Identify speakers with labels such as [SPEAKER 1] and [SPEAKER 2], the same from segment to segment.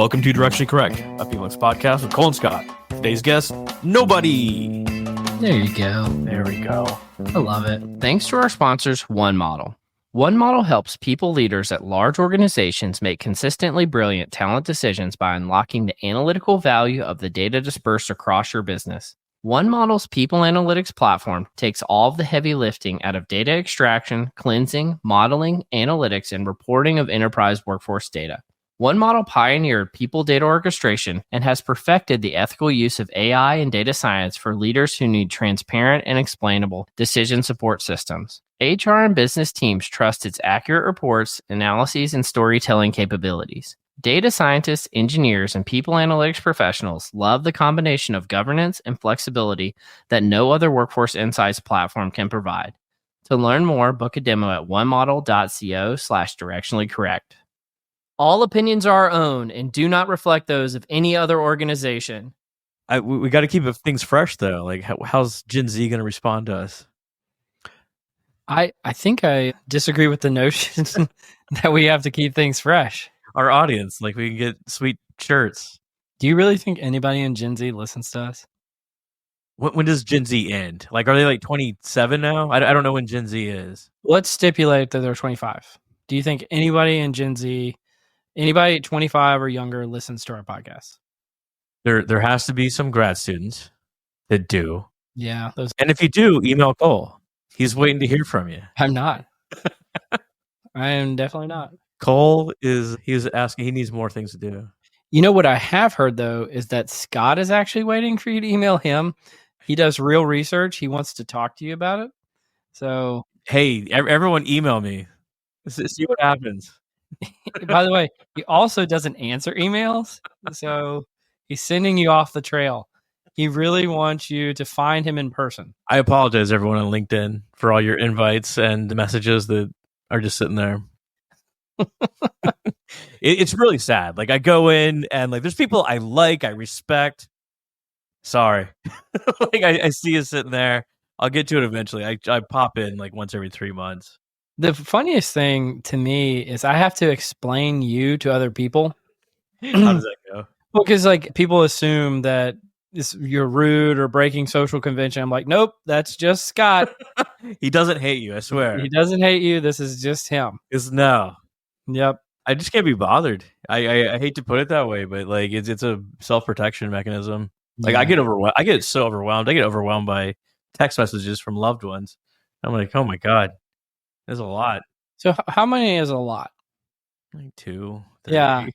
[SPEAKER 1] Welcome to Directionally Correct, a Felix podcast with Cole and Scott. Today's guest, nobody.
[SPEAKER 2] There you go.
[SPEAKER 1] There we go.
[SPEAKER 2] I love it. Thanks to our sponsors, One Model. One Model helps people leaders at large organizations make consistently brilliant talent decisions by unlocking the analytical value of the data dispersed across your business. One Model's people analytics platform takes all of the heavy lifting out of data extraction, cleansing, modeling, analytics, and reporting of enterprise workforce data. One Model pioneered people data orchestration and has perfected the ethical use of AI and data science for leaders who need transparent and explainable decision support systems. HR and business teams trust its accurate reports, analyses, and storytelling capabilities. Data scientists, engineers, and people analytics professionals love the combination of governance and flexibility that no other workforce insights platform can provide. To learn more, book a demo at onemodel.co/directionallycorrect. All opinions are our own and do not reflect those of any other organization.
[SPEAKER 1] We got to keep things fresh, though. Like, how's Gen Z going to respond to us?
[SPEAKER 3] I think I disagree with the notion that we have to keep things fresh.
[SPEAKER 1] Our audience, like, we can get sweet shirts.
[SPEAKER 3] Do you really think anybody in Gen Z listens to us?
[SPEAKER 1] When does Gen Z end? Like, are they like 27 now? I don't know when Gen Z is.
[SPEAKER 3] Let's stipulate that they're 25. Do you think anybody in Gen Z, anybody 25 or younger listens to our podcast?
[SPEAKER 1] There has to be some grad students that do.
[SPEAKER 3] Yeah.
[SPEAKER 1] And if you do, email Cole. He's waiting to hear from you.
[SPEAKER 3] I'm not. I am definitely not.
[SPEAKER 1] Cole he's asking, he needs more things to do.
[SPEAKER 3] You know what I have heard, though, is that Scott is actually waiting for you to email him. He does real research. He wants to talk to you about it. So,
[SPEAKER 1] hey, everyone email me. See what happens.
[SPEAKER 3] By the way, he also doesn't answer emails. So he's sending you off the trail. He really wants you to find him in person.
[SPEAKER 1] I apologize, everyone on LinkedIn, for all your invites and messages that are just sitting there. It's really sad. Like, I go in and like there's people I like, I respect. Sorry. Like I see you sitting there. I'll get to it eventually. I pop in like once every 3 months.
[SPEAKER 3] The funniest thing to me is I have to explain you to other people.
[SPEAKER 1] How does that go?
[SPEAKER 3] Well, because like people assume that you're rude or breaking social convention. I'm like, nope, that's just Scott.
[SPEAKER 1] He doesn't hate you, I swear.
[SPEAKER 3] He doesn't hate you. This is just him.
[SPEAKER 1] No.
[SPEAKER 3] Yep.
[SPEAKER 1] I just can't be bothered. I hate to put it that way, but like it's a self-protection mechanism. Like, yeah. I get overwhelmed. I get so overwhelmed. I get overwhelmed by text messages from loved ones. I'm like, oh my God, there's a lot.
[SPEAKER 3] So how many is a lot?
[SPEAKER 1] Like 2. 3.
[SPEAKER 3] Yeah.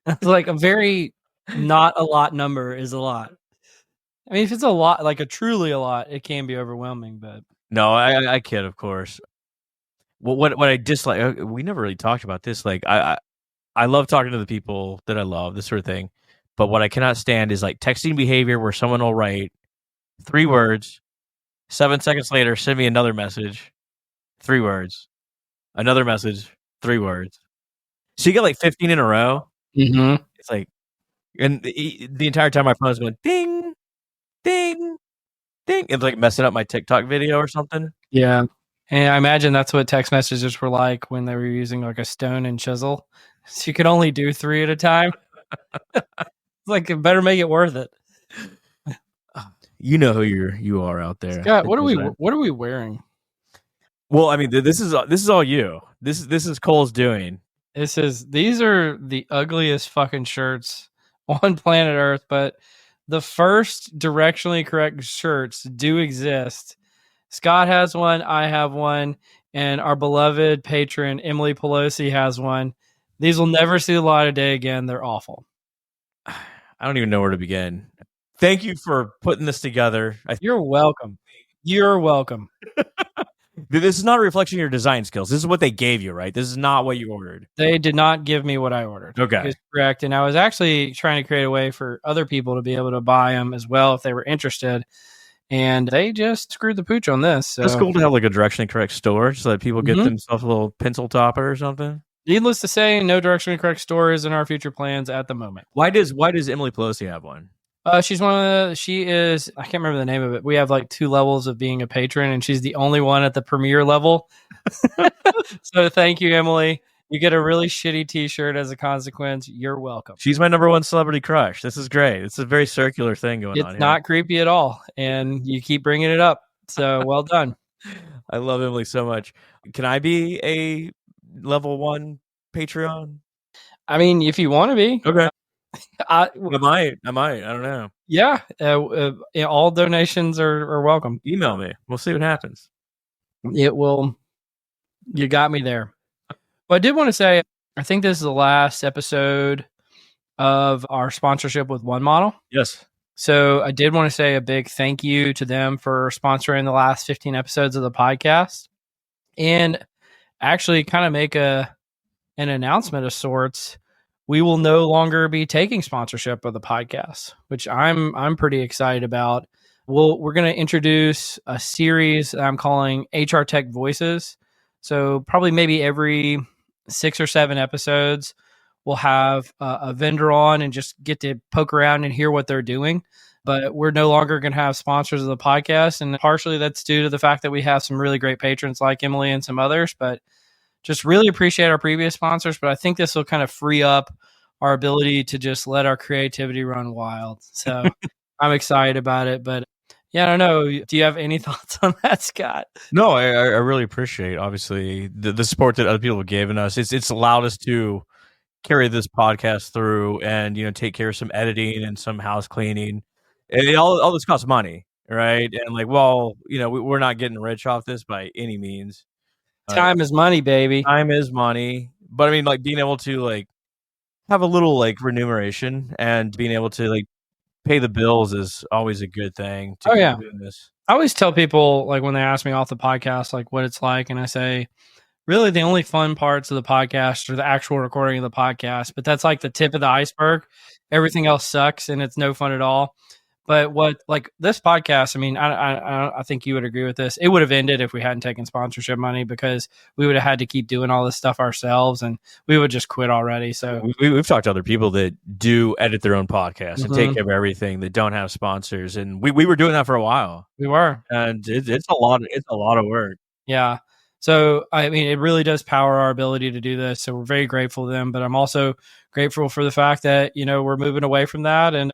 [SPEAKER 3] It's like a very not a lot number is a lot. I mean, if it's a lot, like a truly a lot, it can be overwhelming, but
[SPEAKER 1] no, I kid, of course. What I dislike, we never really talked about this. Like, I love talking to the people that I love, this sort of thing. But what I cannot stand is like texting behavior where someone will write 3 words, 7 seconds later, send me another message, 3 words, another message, 3 words. So you get like 15 in a row.
[SPEAKER 3] Mm-hmm.
[SPEAKER 1] It's like, and the entire time my phone's going ding, ding, ding. It's like messing up my TikTok video or something.
[SPEAKER 3] Yeah. And I imagine that's what text messages were like when they were using like a stone and chisel. So you could only do 3 at a time. It's like, it better make it worth it.
[SPEAKER 1] You know who you are out there.
[SPEAKER 3] Scott, what are we wearing?
[SPEAKER 1] Well, I mean, this is all you. This is Cole's doing.
[SPEAKER 3] These are the ugliest fucking shirts on planet Earth, but the first directionally correct shirts do exist. Scott has one, I have one, and our beloved patron Emily Pelosi has one. These will never see the light of day again. They're awful.
[SPEAKER 1] I don't even know where to begin. Thank you for putting this together.
[SPEAKER 3] You're welcome. You're welcome.
[SPEAKER 1] This is not a reflection of your design skills. This is what they gave you, right? This is not what you ordered.
[SPEAKER 3] They did not give me what I ordered.
[SPEAKER 1] Okay.
[SPEAKER 3] It's correct. And I was actually trying to create a way for other people to be able to buy them as well if they were interested. And they just screwed the pooch on this. So.
[SPEAKER 1] It's cool to have like a directionally correct store so that people get themselves a little pencil topper or something.
[SPEAKER 3] Needless to say, no directionally correct store is in our future plans at the moment.
[SPEAKER 1] Why does Emily Pelosi have one?
[SPEAKER 3] She is, I can't remember the name of it. We have like 2 levels of being a patron, and she's the only one at the premier level. So thank you, Emily. You get a really shitty T-shirt as a consequence. You're welcome.
[SPEAKER 1] She's my number one celebrity crush. This is great. It's a very circular thing going on
[SPEAKER 3] It's
[SPEAKER 1] here.
[SPEAKER 3] not creepy at all, and you keep bringing it up. So well done.
[SPEAKER 1] I love Emily so much. Can I be a level 1 Patreon?
[SPEAKER 3] I mean, if you want to be,
[SPEAKER 1] Okay.
[SPEAKER 3] I
[SPEAKER 1] I might. I don't know.
[SPEAKER 3] yeah, all donations are welcome.
[SPEAKER 1] Email me. We'll see what happens.
[SPEAKER 3] It will. You got me there. But I did want to say, I think this is the last episode of our sponsorship with One Model.
[SPEAKER 1] Yes.
[SPEAKER 3] So I did want to say a big thank you to them for sponsoring the last 15 episodes of the podcast, and actually kind of make an announcement of sorts. We will no longer be taking sponsorship of the podcast, which I'm pretty excited about. We're going to introduce a series that I'm calling HR Tech Voices. So probably maybe every 6 or 7 episodes, we'll have a vendor on and just get to poke around and hear what they're doing. But we're no longer going to have sponsors of the podcast. And partially that's due to the fact that we have some really great patrons like Emily and some others. But just really appreciate our previous sponsors. But I think this will kind of free up our ability to just let our creativity run wild. So I'm excited about it. But yeah, I don't know. Do you have any thoughts on that, Scott?
[SPEAKER 1] No, I really appreciate, obviously, the support that other people have given us. It's allowed us to carry this podcast through and, take care of some editing and some house cleaning. And all this costs money, right? And we're not getting rich off this by any means.
[SPEAKER 3] Time is money, baby.
[SPEAKER 1] Time is money. But I mean, being able to have a little remuneration and being able to pay the bills is always a good thing to keep doing this.
[SPEAKER 3] I always tell people when they ask me off the podcast what it's like, and I say really the only fun parts of the podcast are the actual recording of the podcast, but that's the tip of the iceberg. Everything else sucks and it's no fun at all. But what this podcast, I mean, I think you would agree with this. It would have ended if we hadn't taken sponsorship money, because we would have had to keep doing all this stuff ourselves, and we would just quit already. So
[SPEAKER 1] we've talked to other people that do edit their own podcasts and take care of everything, that don't have sponsors, and we were doing that for a while.
[SPEAKER 3] We were,
[SPEAKER 1] and it's a lot. It's a lot of work.
[SPEAKER 3] Yeah. So, I mean, it really does power our ability to do this. So we're very grateful to them, but I'm also grateful for the fact that, we're moving away from that. And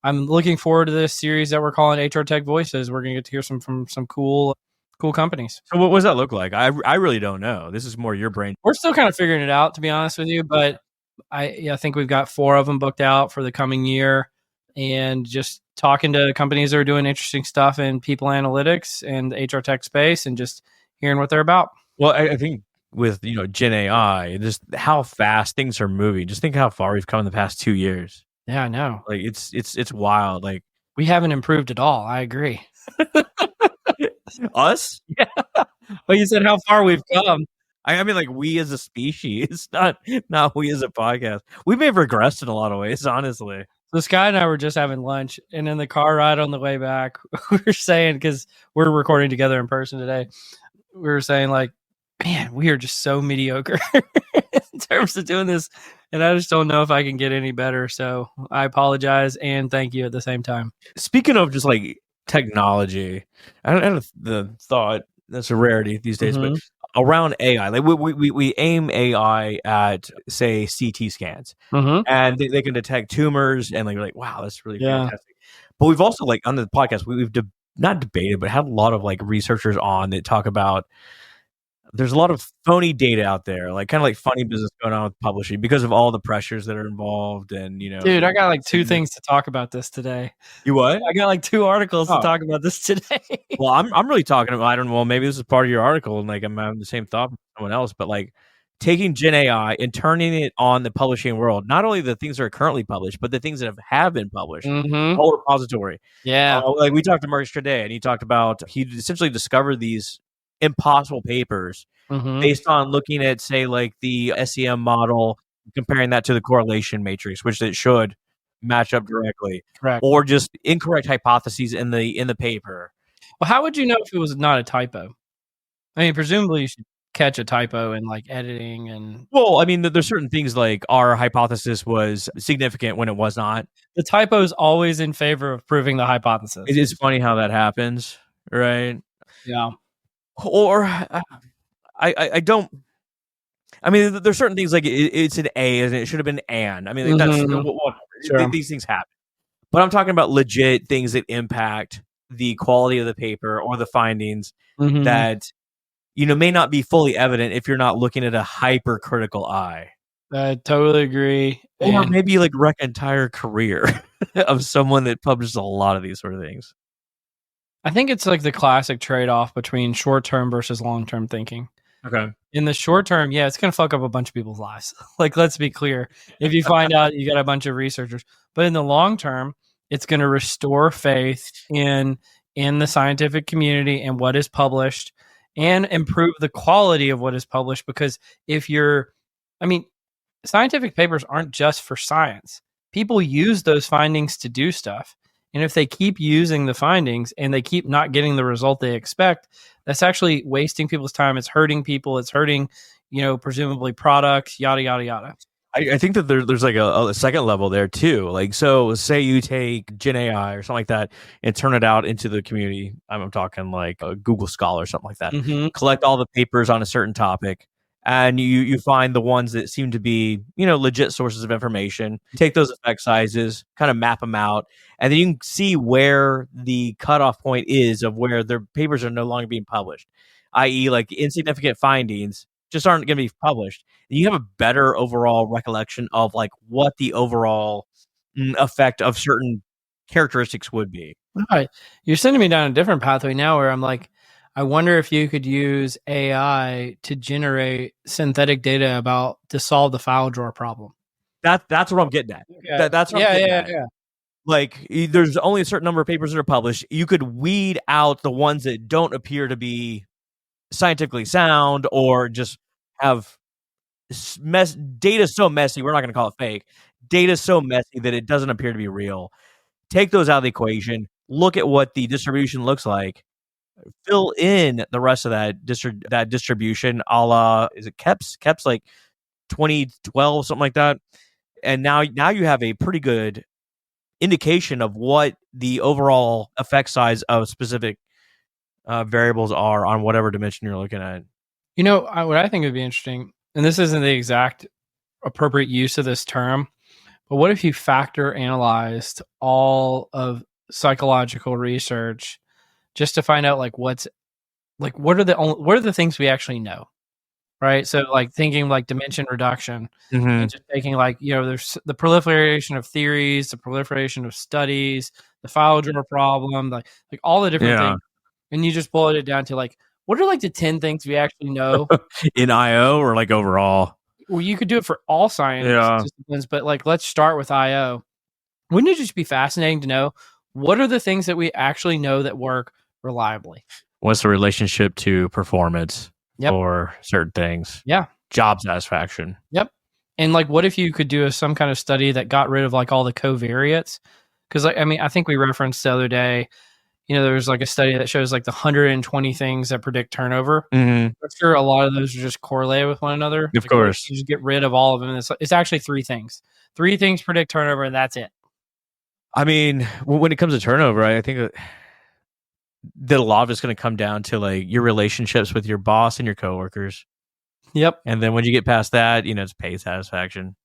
[SPEAKER 3] I'm looking forward to this series that we're calling HR Tech Voices. We're going to get to hear from some cool companies.
[SPEAKER 1] So what does that look like? I really don't know. This is more your brain.
[SPEAKER 3] We're still kind of figuring it out, to be honest with you, but I think we've got 4 of them booked out for the coming year, and just talking to companies that are doing interesting stuff in people analytics and the HR tech space, and just hearing what they're about.
[SPEAKER 1] Well, I think with Gen AI, just how fast things are moving. Just think how far we've come in the past 2 years.
[SPEAKER 3] Yeah, I know.
[SPEAKER 1] It's wild.
[SPEAKER 3] We haven't improved at all. I agree.
[SPEAKER 1] Us?
[SPEAKER 3] Yeah. Well, you said how far we've come.
[SPEAKER 1] I mean, we as a species, not we as a podcast. We may have regressed in a lot of ways, honestly.
[SPEAKER 3] So Scott and I were just having lunch, and in the car ride on the way back, we were saying, because we're recording together in person today, we were saying man, we are just so mediocre in terms of doing this, and I just don't know if I can get any better. So I apologize and thank you at the same time.
[SPEAKER 1] Speaking of just technology, I don't have the thought that's a rarity these days, but around AI, we aim AI at, say, CT scans, and they can detect tumors, and you're wow, that's really fantastic. But we've also on the podcast, we've not debated, but had a lot of researchers on that talk about there's a lot of phony data out there, kind of funny business going on with publishing because of all the pressures that are involved. And
[SPEAKER 3] dude, I got 2 things to talk about this today.
[SPEAKER 1] You what?
[SPEAKER 3] I got 2 articles to talk about this today.
[SPEAKER 1] Well, I'm really talking about, I don't know, well, maybe this is part of your article, and I'm having the same thought from someone else, but taking Gen AI and turning it on the publishing world, not only the things that are currently published, but the things that have been published, the whole repository.
[SPEAKER 3] Yeah.
[SPEAKER 1] We talked to Marcus today, and he talked about, he essentially discovered these impossible papers based on looking at, say, the SEM model, comparing that to the correlation matrix, which it should match up directly.
[SPEAKER 3] Correct.
[SPEAKER 1] Or just incorrect hypotheses in the paper.
[SPEAKER 3] Well, how would you know if it was not a typo? I mean, presumably you should catch a typo in editing and.
[SPEAKER 1] Well, I mean, there's certain things our hypothesis was significant when it was not.
[SPEAKER 3] The typo is always in favor of proving the hypothesis.
[SPEAKER 1] It is funny how that happens, right?
[SPEAKER 3] Yeah.
[SPEAKER 1] Or I don't. I mean, there's certain things like it's an A and it should have been an. I mean, like, that's
[SPEAKER 3] Sure.
[SPEAKER 1] these things happen. But I'm talking about legit things that impact the quality of the paper or the findings that may not be fully evident if you're not looking at a hypercritical eye.
[SPEAKER 3] I totally agree.
[SPEAKER 1] Or maybe like wreck an entire career of someone that publishes a lot of these sort of things.
[SPEAKER 3] I think it's like the classic trade-off between short-term versus long-term thinking.
[SPEAKER 1] Okay.
[SPEAKER 3] In the short term, yeah, it's going to fuck up a bunch of people's lives. Like, let's be clear. If you find out you got a bunch of researchers, but in the long term, it's going to restore faith in the scientific community and what is published, and improve the quality of what is published. Because scientific papers aren't just for science. People use those findings to do stuff. And if they keep using the findings and they keep not getting the result they expect, that's actually wasting people's time. It's hurting people. It's hurting, presumably products, yada, yada, yada.
[SPEAKER 1] I think that there's like a second level there too. Like, so say you take Gen AI or something like that and turn it out into the community. I'm talking like a Google Scholar or something like that. Collect all the papers on a certain topic, and you find the ones that seem to be, legit sources of information. Take those effect sizes, kind of map them out, and then you can see where the cutoff point is of where their papers are no longer being published, i.e. like insignificant findings just aren't going to be published. You have a better overall recollection of like what the overall effect of certain characteristics would be.
[SPEAKER 3] All right. You're sending me down a different pathway now where I'm like, I wonder if you could use AI to generate synthetic data to solve the file drawer problem.
[SPEAKER 1] That's what I'm getting at.
[SPEAKER 3] Okay.
[SPEAKER 1] That's what I'm getting at. Yeah. Like, there's only a certain number of papers that are published. You could weed out the ones that don't appear to be scientifically sound or just have data so messy. We're not going to call it fake. Data so messy that it doesn't appear to be real. Take those out of the equation. Look at what the distribution looks like. Fill in the rest of that distribution, a la, is it Kep's like 2012, something like that. And now you have a pretty good indication of what the overall effect size of specific variables are on whatever dimension you're looking at.
[SPEAKER 3] What I think would be interesting, and this isn't the exact appropriate use of this term, but what if you factor analyzed all of psychological research just to find out what are the things we actually know, right? So like thinking like dimension reduction, and just taking like, there's the proliferation of theories, the proliferation of studies, the file drawer problem, like all the different things, and you just boil it down to like, what are like the 10 things we actually know
[SPEAKER 1] in IO or like overall?
[SPEAKER 3] Well, you could do it for all science disciplines, but like, let's start with IO. Wouldn't it just be fascinating to know what are the things that we actually know that work reliably?
[SPEAKER 1] What's the relationship to performance for certain things?
[SPEAKER 3] Yeah.
[SPEAKER 1] Job satisfaction.
[SPEAKER 3] Yep. And like, what if you could do some kind of study that got rid of like all the covariates? Because I think we referenced the other day, there's like a study that shows like the 120 things that predict turnover. I'm sure a lot of those are just correlated with one another.
[SPEAKER 1] Of course.
[SPEAKER 3] You just get rid of all of them. It's actually 3 things. 3 things predict turnover, and that's it.
[SPEAKER 1] I mean, when it comes to turnover, I think that a lot of it's going to come down to like your relationships with your boss and your coworkers.
[SPEAKER 3] Yep.
[SPEAKER 1] And then when you get past that, it's pay satisfaction.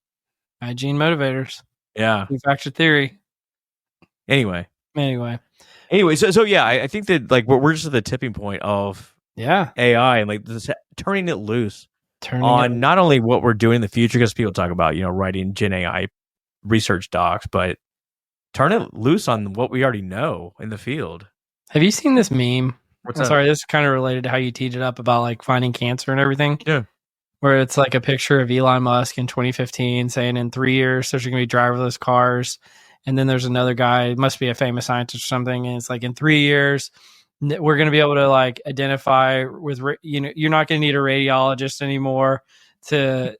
[SPEAKER 3] Hygiene motivators.
[SPEAKER 1] Yeah.
[SPEAKER 3] Factor theory.
[SPEAKER 1] Anyway,
[SPEAKER 3] so
[SPEAKER 1] yeah, I think that like we're just at the tipping point of AI and like turning it loose on not only what we're doing in the future, because people talk about writing Gen AI research docs, but turn it loose on what we already know in the field.
[SPEAKER 3] Have you seen this meme?
[SPEAKER 1] Sorry,
[SPEAKER 3] this is kind of related to how you teed it up about like finding cancer and everything.
[SPEAKER 1] Yeah.
[SPEAKER 3] Where it's like a picture of Elon Musk in 2015 saying in 3 years there's going to be driverless cars. And then there's another guy, must be a famous scientist or something. And it's like in 3 years, we're going to be able to like identify with, you're not going to need a radiologist anymore to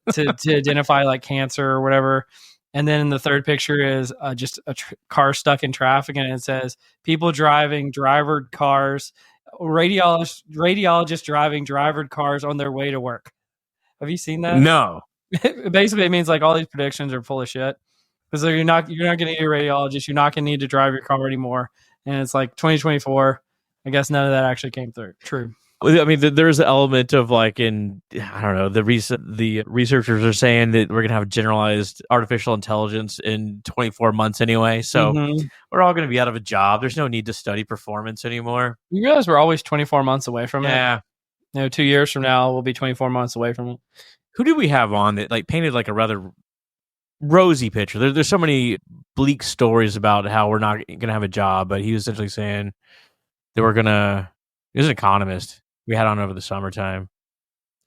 [SPEAKER 3] identify like cancer or whatever. And then the third picture is just a car stuck in traffic. And it says people driving drivered cars, radiologists driving drivered cars on their way to work. Have you seen that?
[SPEAKER 1] No.
[SPEAKER 3] Basically, it means like all these predictions are full of shit. Because you're not going to need a radiologist. You're not going to need to drive your car anymore. And it's like 2024. I guess none of that actually came through. True.
[SPEAKER 1] I mean, there's an element of like I don't know, the researchers are saying that we're gonna have generalized artificial intelligence in 24 months anyway. So we're all gonna be out of a job. There's no need to study performance anymore.
[SPEAKER 3] You realize we're always 24 months away from it?
[SPEAKER 1] Yeah.
[SPEAKER 3] 2 years from now, we'll be 24 months away from it.
[SPEAKER 1] Who did we have on that like painted like a rather rosy picture? There's so many bleak stories about how we're not gonna have a job, but he was essentially saying that we're gonna. He was an economist we had on over the summertime.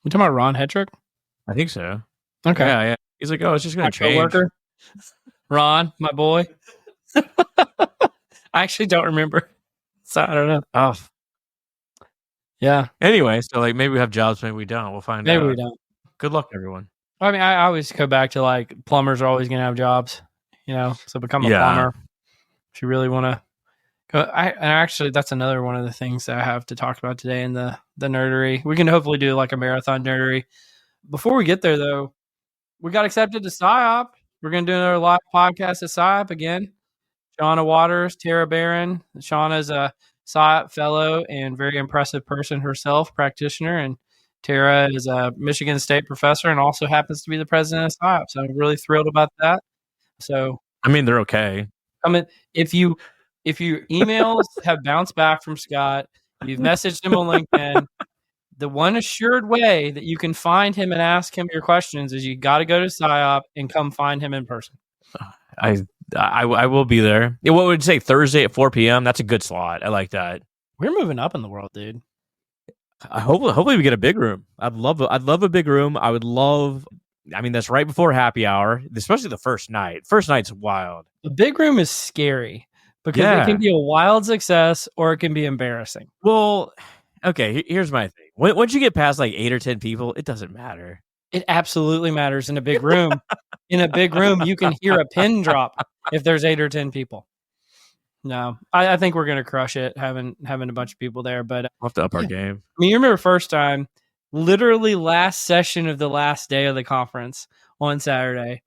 [SPEAKER 3] You talking about Ron Hetrick?
[SPEAKER 1] I think so.
[SPEAKER 3] Okay.
[SPEAKER 1] Yeah. He's like, oh, it's just gonna change.
[SPEAKER 3] Coworker. Ron, my boy. I actually don't remember, so I don't know.
[SPEAKER 1] Oh,
[SPEAKER 3] yeah.
[SPEAKER 1] Anyway, so like maybe we have jobs, maybe we don't. We'll find out.
[SPEAKER 3] Maybe we don't.
[SPEAKER 1] Good luck, everyone.
[SPEAKER 3] I mean, I always go back to like plumbers are always going to have jobs, so become a plumber if you really want to. And actually, that's another one of the things that I have to talk about today in the nerdery. We can hopefully do like a marathon nerdery. Before we get there, though, we got accepted to PsyOp. We're going to do another live podcast at PsyOp again. Shauna Waters, Tara Barron. Shauna's a PsyOp fellow and very impressive person herself, practitioner. And Tara is a Michigan State professor and also happens to be the president of PsyOp. So I'm really thrilled about that. So
[SPEAKER 1] I mean, they're okay.
[SPEAKER 3] I mean, if your emails have bounced back from Scott, you've messaged him on LinkedIn, the one assured way that you can find him and ask him your questions is you got to go to PsyOp and come find him in person.
[SPEAKER 1] I will be there. What would you say, Thursday at 4 p.m.? That's a good slot. I like that.
[SPEAKER 3] We're moving up in the world, dude.
[SPEAKER 1] Hopefully we get a big room. I'd love a big room. I would love. I mean, that's right before happy hour, especially the first night. First night's wild.
[SPEAKER 3] The big room is scary because it can be a wild success or it can be embarrassing.
[SPEAKER 1] Well, okay, here's my thing. Once you get past like 8 or 10 people, it doesn't matter.
[SPEAKER 3] It absolutely matters in a big room. In a big room, you can hear a pin drop if there's 8 or 10 people. No, I think we're gonna crush it having a bunch of people there. But
[SPEAKER 1] we'll have to up our game.
[SPEAKER 3] I mean, you remember first time, literally last session of the last day of the conference on Saturday.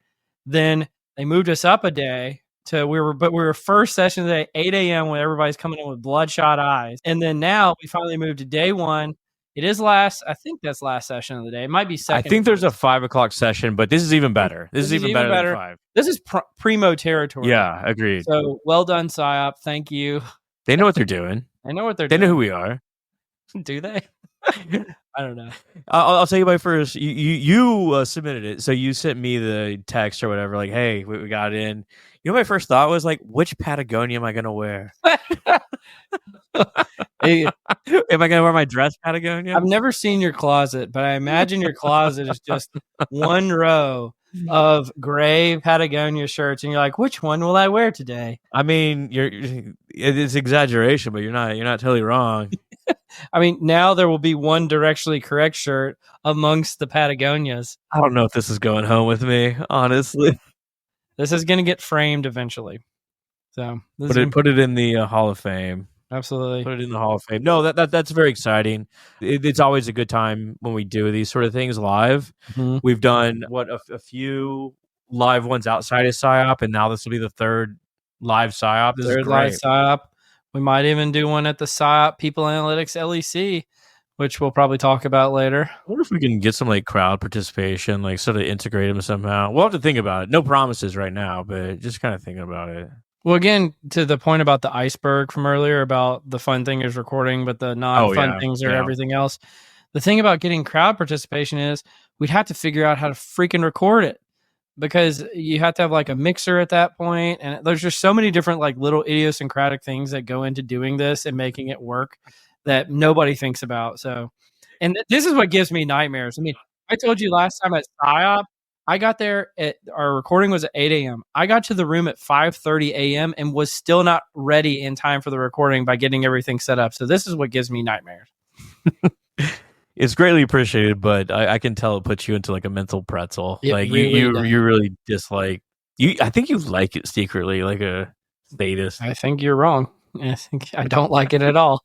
[SPEAKER 3] Then they moved us up a day to we were first session of the day, 8 a.m. when everybody's coming in with bloodshot eyes. And then now we finally moved to day one. It is I think that's last session of the day. It might be second.
[SPEAKER 1] I think there's a 5 o'clock session, but this is even better. This is even better than 5.
[SPEAKER 3] This is primo territory.
[SPEAKER 1] Yeah, agreed.
[SPEAKER 3] So well done, PsyOp. Thank you.
[SPEAKER 1] They know what they're doing.
[SPEAKER 3] They know what they're doing.
[SPEAKER 1] They know who we are.
[SPEAKER 3] Do they? I don't know.
[SPEAKER 1] I'll tell you my first. You submitted it, so you sent me the text or whatever. Like, hey, we got it in. You know, my first thought was like, which Patagonia am I going to wear? Am I going to wear my dress Patagonia?
[SPEAKER 3] I've never seen your closet, but I imagine your closet is just one row of gray Patagonia shirts, and you're like, which one will I wear today?
[SPEAKER 1] I mean, it's exaggeration, but you're not totally wrong.
[SPEAKER 3] I mean, now there will be one Directionally Correct shirt amongst the Patagonias.
[SPEAKER 1] I don't know if this is going home with me, honestly.
[SPEAKER 3] This is going to get framed eventually. So
[SPEAKER 1] put it in the Hall of Fame.
[SPEAKER 3] Absolutely.
[SPEAKER 1] Put it in the Hall of Fame. No, that's very exciting. It's always a good time when we do these sort of things live. Mm-hmm. We've done a few live ones outside of PsyOp, and now this will be the third live PsyOp. This is great.
[SPEAKER 3] Live PsyOp. We might even do one at the PsyOp People Analytics LEC, which we'll probably talk about later.
[SPEAKER 1] I wonder if we can get some like crowd participation, like sort of integrate them somehow. We'll have to think about it. No promises right now, but just kind of thinking about it.
[SPEAKER 3] Well, again, to the point about the iceberg from earlier about the fun thing is recording, but the non-fun things are everything else. The thing about getting crowd participation is we'd have to figure out how to freaking record it because you have to have like a mixer at that point. And there's just so many different like little idiosyncratic things that go into doing this and making it work that nobody thinks about. So, and this is what gives me nightmares. I mean, I told you last time at PsyOp, I got there our recording was at 8 a.m. I got to the room at 5:30 a.m. and was still not ready in time for the recording by getting everything set up. So this is what gives me nightmares.
[SPEAKER 1] It's greatly appreciated, but I can tell it puts you into like a mental pretzel.
[SPEAKER 3] It
[SPEAKER 1] like
[SPEAKER 3] really
[SPEAKER 1] you really dislike you. I think you like it secretly, like a sadist.
[SPEAKER 3] I think you're wrong. I don't like it at all.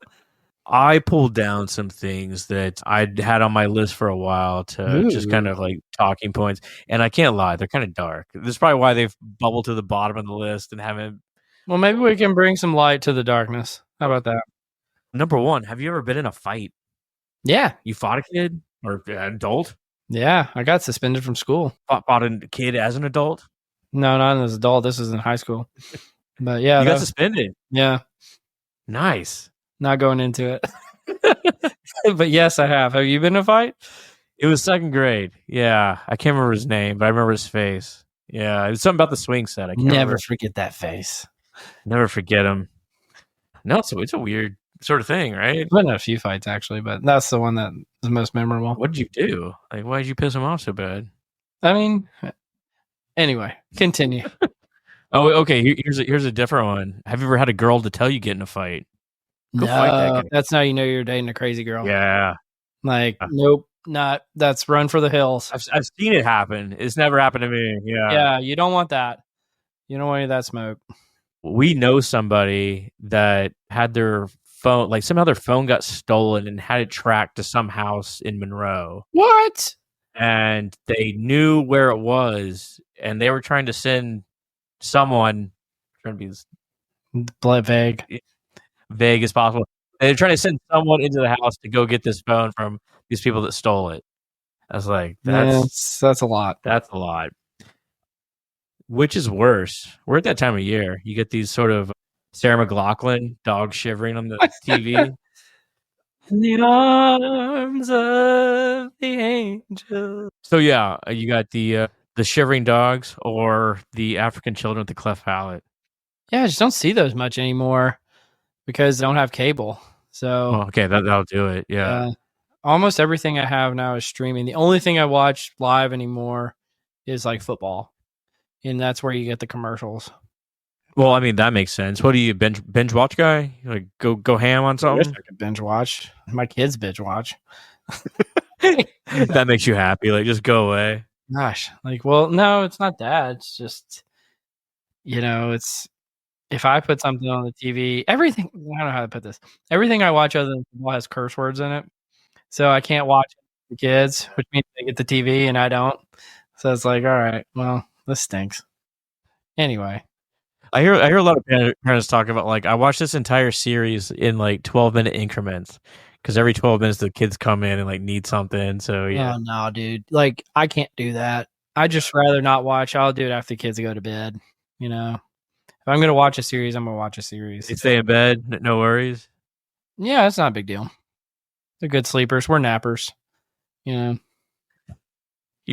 [SPEAKER 1] I pulled down some things that I'd had on my list for a while to just kind of like talking points. And I can't lie, they're kind of dark. This is probably why they've bubbled to the bottom of the list and haven't.
[SPEAKER 3] Well, maybe we can bring some light to the darkness. How about that?
[SPEAKER 1] Number one, have you ever been in a fight?
[SPEAKER 3] Yeah.
[SPEAKER 1] You fought a kid or an adult?
[SPEAKER 3] Yeah. I got suspended from school.
[SPEAKER 1] Fought a kid as an adult?
[SPEAKER 3] No, not as an adult. This was in high school. But yeah,
[SPEAKER 1] You got suspended.
[SPEAKER 3] Yeah.
[SPEAKER 1] Nice.
[SPEAKER 3] Not going into it. But yes, I have. Have you been in a fight?
[SPEAKER 1] It was 2nd grade. Yeah. I can't remember his name, but I remember his face. Yeah. It was something about the swing set. I can't
[SPEAKER 3] Never
[SPEAKER 1] remember.
[SPEAKER 3] forget that face.
[SPEAKER 1] Never forget him. No, so it's a weird sort of thing, right?
[SPEAKER 3] I've been in a few fights actually, but that's the one that is most memorable.
[SPEAKER 1] What did you do? Like, why did you piss him off so bad?
[SPEAKER 3] I mean, anyway, continue.
[SPEAKER 1] Oh, okay. Here's a different one. Have you ever had a girl to tell you get in a fight? Go fight that guy.
[SPEAKER 3] That's how you know you're dating a crazy girl.
[SPEAKER 1] Yeah.
[SPEAKER 3] Like, nope, not. That's run for the hills.
[SPEAKER 1] I've seen it happen. It's never happened to me. Yeah.
[SPEAKER 3] Yeah, you don't want that. You don't want any of that smoke.
[SPEAKER 1] We know somebody that had their phone, like somehow their phone got stolen and had it tracked to some house in Monroe.
[SPEAKER 3] What?
[SPEAKER 1] And they knew where it was, and they were trying to send someone, trying to be as vague as possible. They're trying to send someone into the house to go get this phone from these people that stole it. I was like,
[SPEAKER 3] that's a lot.
[SPEAKER 1] That's a lot. Which is worse? We're at that time of year. You get these sort of Sarah McLachlan dogs shivering on the TV. In the arms of the angel. So yeah, you got the shivering dogs or the African children with the cleft palate.
[SPEAKER 3] Yeah, I just don't see those much anymore because I don't have cable. So
[SPEAKER 1] okay, that'll do it. Yeah.
[SPEAKER 3] Almost everything I have now is streaming. The only thing I watch live anymore is like football, and that's where you get the commercials.
[SPEAKER 1] Well, I mean that makes sense. What do you binge watch guy? Like go ham on something?
[SPEAKER 3] I wish I could binge watch. My kids binge watch.
[SPEAKER 1] That makes you happy. Like just go away.
[SPEAKER 3] Gosh, like, well, no, it's not that. It's just, it's if I put something on the TV, everything. I don't know how to put this. Everything I watch other than football has curse words in it, so I can't watch the kids, which means they get the TV and I don't. So it's like, all right, well, this stinks. Anyway.
[SPEAKER 1] I hear a lot of parents talk about like I watched this entire series in like 12-minute increments because every 12 minutes the kids come in and like need something. So yeah,
[SPEAKER 3] oh no, dude, like I can't do that. I just rather not watch. I'll do it after the kids go to bed. If I'm gonna watch a series, I'm gonna watch a series.
[SPEAKER 1] They stay in bed, no worries.
[SPEAKER 3] Yeah, it's not a big deal. They're good sleepers. We're nappers. You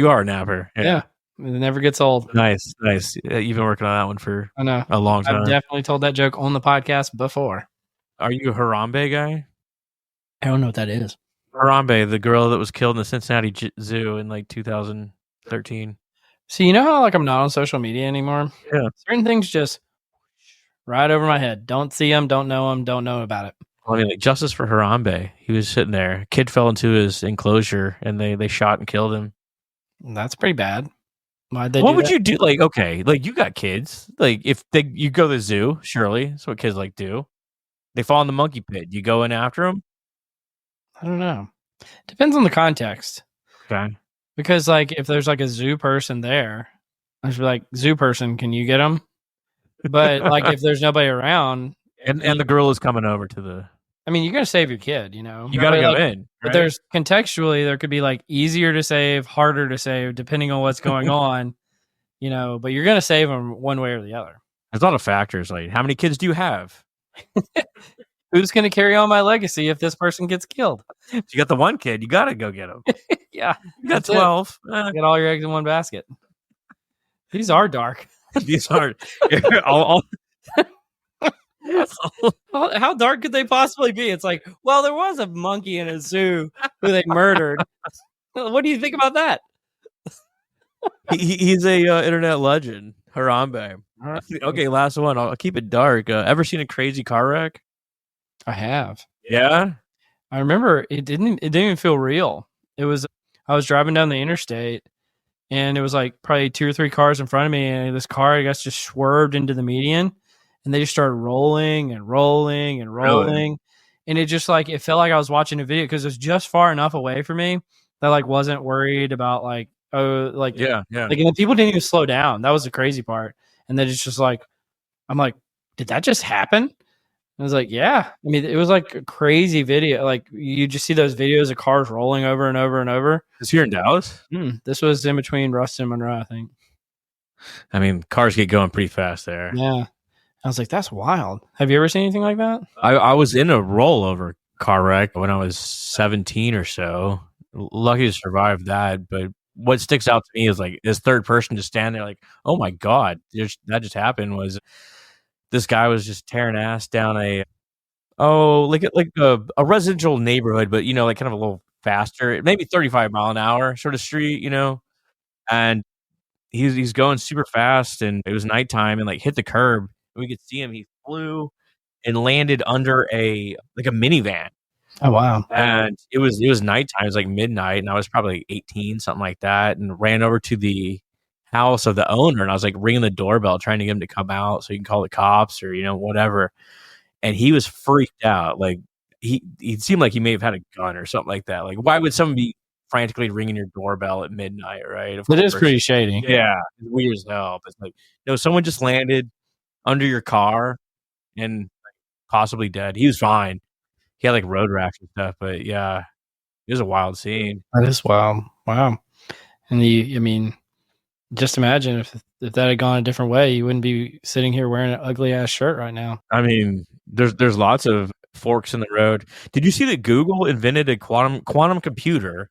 [SPEAKER 1] are a napper.
[SPEAKER 3] Yeah. It never gets old.
[SPEAKER 1] Nice. You've been working on that one for a long time.
[SPEAKER 3] I've definitely told that joke on the podcast before.
[SPEAKER 1] Are you a Harambe guy?
[SPEAKER 3] I don't know what that is.
[SPEAKER 1] Harambe, the girl that was killed in the Cincinnati Zoo in like 2013.
[SPEAKER 3] So you know how like I'm not on social media anymore?
[SPEAKER 1] Yeah.
[SPEAKER 3] Certain things just right over my head. Don't see them, don't know them, don't know about it.
[SPEAKER 1] I mean, like justice for Harambe. He was sitting there. A kid fell into his enclosure and they shot and killed him.
[SPEAKER 3] That's pretty bad. Why'd they
[SPEAKER 1] what
[SPEAKER 3] do
[SPEAKER 1] would
[SPEAKER 3] that?
[SPEAKER 1] you do? Like, okay, like you got kids. Like if you go to the zoo, surely that's what kids like do. They fall in the monkey pit. You go in after them?
[SPEAKER 3] I don't know. Depends on the context.
[SPEAKER 1] Okay.
[SPEAKER 3] Because like if there's like a zoo person there, I should be like, zoo person, can you get them? But like if there's nobody around,
[SPEAKER 1] and the girl is coming over to the.
[SPEAKER 3] I mean, you're gonna save your kid. You
[SPEAKER 1] got to go in. Right?
[SPEAKER 3] But there's contextually there could be like easier to save, harder to save, depending on what's going on. But you're gonna save them one way or the other.
[SPEAKER 1] There's a lot of factors. Like, how many kids do you have?
[SPEAKER 3] Who's gonna carry on my legacy if this person gets killed?
[SPEAKER 1] You got the one kid. You got to go get him.
[SPEAKER 3] Yeah,
[SPEAKER 1] you got 12.
[SPEAKER 3] Get all your eggs in one basket. These are dark.
[SPEAKER 1] These are
[SPEAKER 3] How dark could they possibly be? It's like, well, there was a monkey in a zoo who they murdered. What do you think about that?
[SPEAKER 1] He's a internet legend, Harambe. Okay, last one. I'll keep it dark. Ever seen a crazy car wreck?
[SPEAKER 3] I have.
[SPEAKER 1] Yeah,
[SPEAKER 3] I remember it didn't even feel real. I was driving down the interstate, and it was like probably 2 or 3 cars in front of me, and this car, I guess, just swerved into the median. And they just started rolling and rolling and rolling. Really? And it just like, it felt like I was watching a video because it was just far enough away from me that like wasn't worried about like,
[SPEAKER 1] yeah.
[SPEAKER 3] Like, and the people didn't even slow down. That was the crazy part. And then it's just like, I'm like, did that just happen? I was like, yeah. I mean, it was like a crazy video. Like you just see those videos of cars rolling over and over and over.
[SPEAKER 1] It's here in Dallas.
[SPEAKER 3] This was in between Ruston and Monroe, I think.
[SPEAKER 1] I mean, cars get going pretty fast there.
[SPEAKER 3] Yeah. I was like, that's wild. Have you ever seen anything like that?
[SPEAKER 1] I was in a rollover car wreck when I was 17 or so. Lucky to survive that. But what sticks out to me is like this third person just standing there like, oh my God, that just happened. Was this guy was just tearing ass down a residential neighborhood, but like kind of a little faster, maybe 35 mile an hour sort of street, and he's going super fast, and it was nighttime, and like hit the curb, and we could see him. He flew and landed under a minivan.
[SPEAKER 3] Oh wow!
[SPEAKER 1] And it was nighttime. It was like midnight, and I was probably 18, something like that, and ran over to the house of the owner, and I was like ringing the doorbell, trying to get him to come out so he can call the cops or whatever. And he was freaked out. Like he seemed like he may have had a gun or something like that. Like why would someone be frantically ringing your doorbell at midnight, right?
[SPEAKER 3] It is pretty shady.
[SPEAKER 1] Yeah, it's weird as hell. But it's like, someone just landed under your car and like, possibly dead. He was fine. He had like road rash and stuff, but yeah, it was a wild scene.
[SPEAKER 3] That is wild. Wow. And I mean, just imagine if that had gone a different way, you wouldn't be sitting here wearing an ugly ass shirt right now.
[SPEAKER 1] I mean, there's lots of forks in the road. Did you see that Google invented a quantum computer,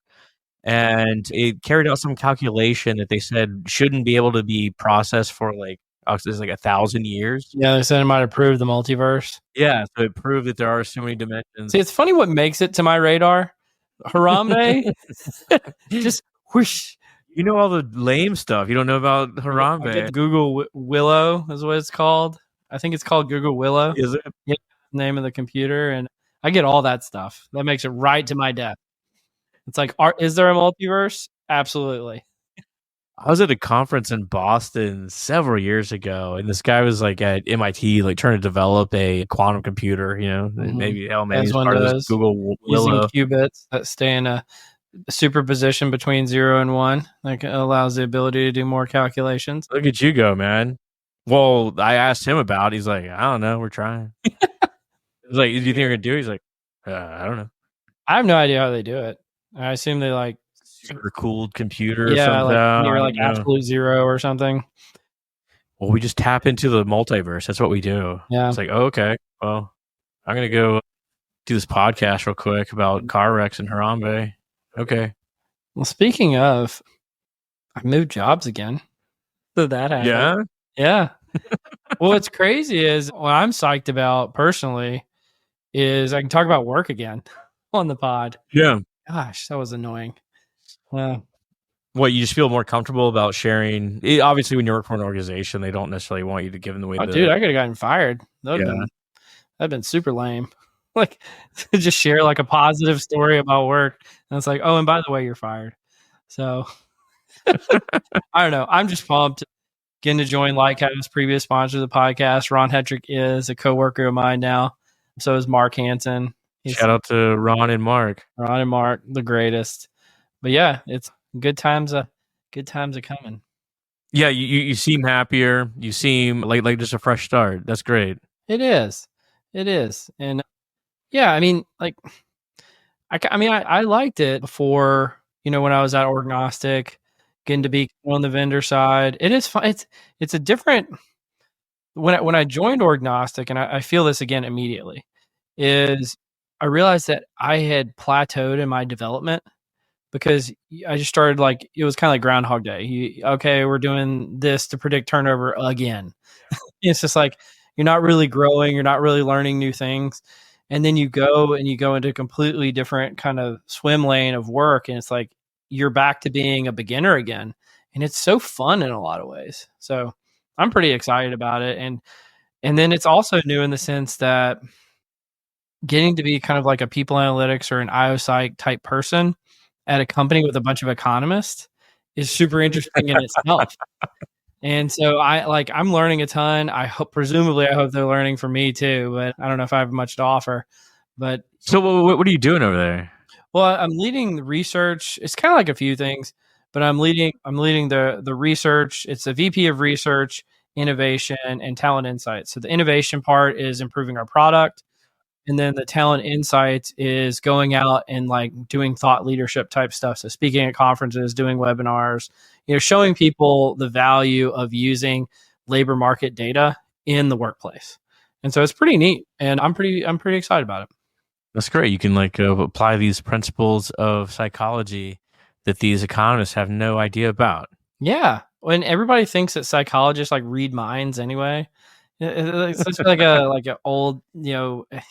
[SPEAKER 1] and it carried out some calculation that they said shouldn't be able to be processed for like 1,000 years?
[SPEAKER 3] Yeah, they said it might have proved the multiverse.
[SPEAKER 1] Yeah, so it proved that there are so many dimensions.
[SPEAKER 3] See, it's funny what makes it to my radar. Harambe, just whoosh.
[SPEAKER 1] You know all the lame stuff. You don't know about Harambe.
[SPEAKER 3] Google Willow is what it's called. I think it's called Google Willow.
[SPEAKER 1] Is it?
[SPEAKER 3] Yeah, name of the computer, and I get all that stuff. That makes it right to my death. It's like, is there a multiverse? Absolutely.
[SPEAKER 1] I was at a conference in Boston several years ago, and this guy was like at MIT, like trying to develop a quantum computer. Maybe he's part of this Google Willow.
[SPEAKER 3] Using qubits that stay in a superposition between 0 and 1, like allows the ability to do more calculations.
[SPEAKER 1] Look at you go, man. Well, I asked him about it. He's like, I don't know, we're trying. I was like, do you think you're gonna do it? He's like, I don't know.
[SPEAKER 3] I have no idea how they do it. I assume they like
[SPEAKER 1] super cooled computer.
[SPEAKER 3] Yeah, like near like absolute zero or something.
[SPEAKER 1] Well, we just tap into the multiverse. That's what we do.
[SPEAKER 3] Yeah.
[SPEAKER 1] It's like, oh, okay, well, I'm gonna go do this podcast real quick about car wrecks in Harambe. Okay.
[SPEAKER 3] Well, speaking of, I moved jobs again. So that happened.
[SPEAKER 1] Yeah.
[SPEAKER 3] Yeah. Well, what's crazy is what I'm psyched about personally is I can talk about work again on the pod.
[SPEAKER 1] Yeah.
[SPEAKER 3] Gosh, that was annoying. Well,
[SPEAKER 1] what, you just feel more comfortable about sharing? Obviously, when you work for an organization, they don't necessarily want you to give them the way.
[SPEAKER 3] Dude, I could have gotten fired. That'd been super lame. Like to just share like a positive story about work, and it's like, oh, and by the way, you're fired. So I don't know. I'm just pumped. Getting to join Lighthouse, previous sponsor of the podcast. Ron Hetrick is a coworker of mine now. So is Mark Hansen.
[SPEAKER 1] Shout out to Ron and Mark.
[SPEAKER 3] Ron and Mark, the greatest. But yeah, it's good times. Good times are coming.
[SPEAKER 1] Yeah, you seem happier. You seem like just a fresh start. That's great.
[SPEAKER 3] It is, and yeah, I mean, like, I liked it before. When I was at Orgnostic, getting to be on the vendor side. It is fun. It's a different. When I joined Orgnostic, and I feel this again immediately, is I realized that I had plateaued in my development because I just started like, it was kind of like Groundhog Day. Okay, we're doing this to predict turnover again. It's just like, you're not really growing. You're not really learning new things. And then you go into a completely different kind of swim lane of work. And it's like, you're back to being a beginner again. And it's so fun in a lot of ways. So I'm pretty excited about it. And then it's also new in the sense that getting to be kind of like a people analytics or an IO-psych type person at a company with a bunch of economists is super interesting in itself. And so I'm learning a ton. I hope they're learning from me too, but I don't know if I have much to offer. But
[SPEAKER 1] so what are you doing over there?
[SPEAKER 3] Well, I'm leading the research. It's kind of like a few things, but I'm leading the research. It's a VP of research innovation, and talent insights. So the innovation part is improving our product. And then the talent insights is going out and like doing thought leadership type stuff. So speaking at conferences, doing webinars, showing people the value of using labor market data in the workplace. And so it's pretty neat. And I'm pretty excited about it.
[SPEAKER 1] That's great. You can like apply these principles of psychology that these economists have no idea about.
[SPEAKER 3] Yeah. When everybody thinks that psychologists like read minds anyway. It's such like a old,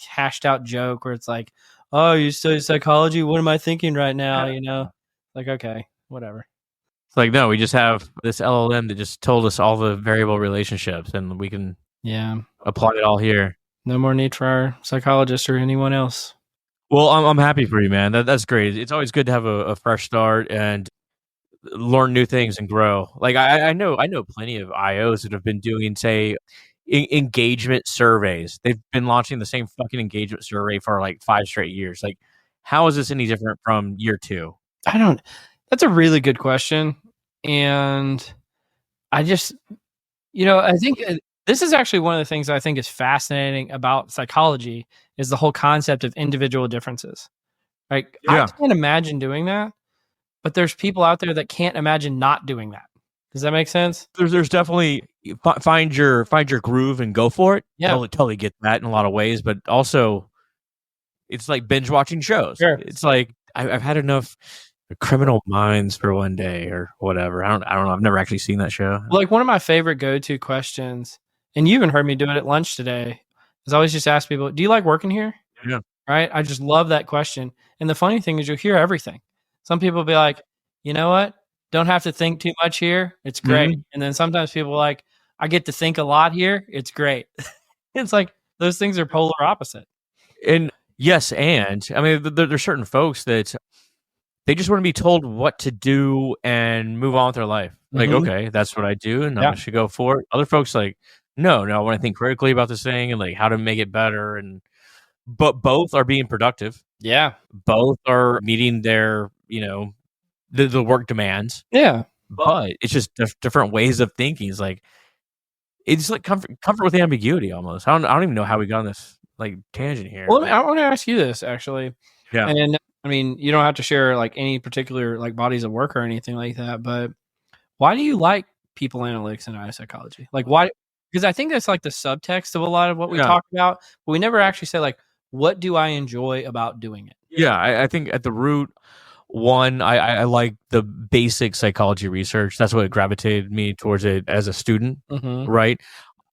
[SPEAKER 3] hashed out joke where it's like, oh, you study psychology? What am I thinking right now? Like, okay, whatever.
[SPEAKER 1] It's like, no, we just have this LLM that just told us all the variable relationships and we can apply it all here.
[SPEAKER 3] No more need for our psychologist or anyone else.
[SPEAKER 1] Well, I'm happy for you, man. That's great. It's always good to have a fresh start and learn new things and grow. Like I know plenty of IOs that have been doing, say, engagement surveys. They've been launching the same fucking engagement survey for like 5 straight years. Like, how is this any different from year 2?
[SPEAKER 3] That's a really good question. And I just, I think this is actually one of the things I think is fascinating about psychology is the whole concept of individual differences. Like, I can't imagine doing that, but there's people out there that can't imagine not doing that. Does that make sense?
[SPEAKER 1] There's definitely find your groove and go for it.
[SPEAKER 3] Yeah,
[SPEAKER 1] totally get that in a lot of ways, but also it's like binge watching shows.
[SPEAKER 3] Sure.
[SPEAKER 1] It's like I've had enough Criminal Minds for one day or whatever. I don't know. I've never actually seen that show.
[SPEAKER 3] Like one of my favorite go-to questions, and you even heard me do it at lunch today, is I always just ask people, "Do you like working here?"
[SPEAKER 1] Yeah.
[SPEAKER 3] Right. I just love that question. And the funny thing is, you'll hear everything. Some people will be like, "You know what? Don't have to think too much here. It's great." Mm-hmm. And then sometimes people are like, "I get to think a lot here. It's great." It's like those things are polar opposite.
[SPEAKER 1] And yes, and I mean, there's certain folks that they just want to be told what to do and move on with their life. Like, okay, that's what I do, and I should go for it. Other folks like, no, I want to think critically about this thing and like how to make it better. But both are being productive.
[SPEAKER 3] Yeah,
[SPEAKER 1] both are meeting their, the work demands.
[SPEAKER 3] Yeah,
[SPEAKER 1] but it's just different ways of thinking. It's like comfort with ambiguity almost. I don't even know how we got on this like tangent here.
[SPEAKER 3] Well, I want to ask you this actually.
[SPEAKER 1] Yeah.
[SPEAKER 3] And I mean, you don't have to share like any particular like bodies of work or anything like that, but why do you like people analytics and psychology? Like why? Because I think that's like the subtext of a lot of what we talk about, but we never actually say like, what do I enjoy about doing it?
[SPEAKER 1] Yeah, I think at the root, one, I like the basic psychology research. That's what gravitated me towards it as a student, right?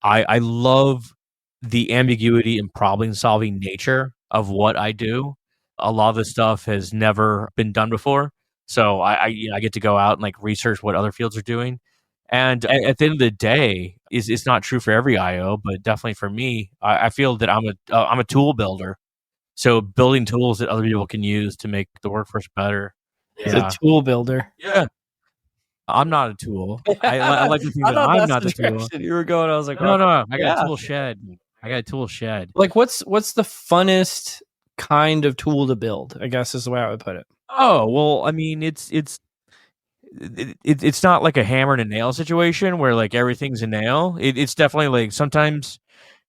[SPEAKER 1] I love the ambiguity and problem-solving nature of what I do. A lot of this stuff has never been done before. So I get to go out and like research what other fields are doing. And at the end of the day, it's not true for every IO, but definitely for me, I feel that I'm a tool builder. So building tools that other people can use to make the workforce better.
[SPEAKER 3] He's a tool builder.
[SPEAKER 1] Yeah. I'm not a tool. I like to think that I'm not the tool.
[SPEAKER 3] You were going, I was like,
[SPEAKER 1] no. I got a tool shed. Like
[SPEAKER 3] what's the funnest kind of tool to build, I guess is the way I would put it.
[SPEAKER 1] Oh, well, I mean, it's not like a hammer and a nail situation where like everything's a nail. It's definitely like sometimes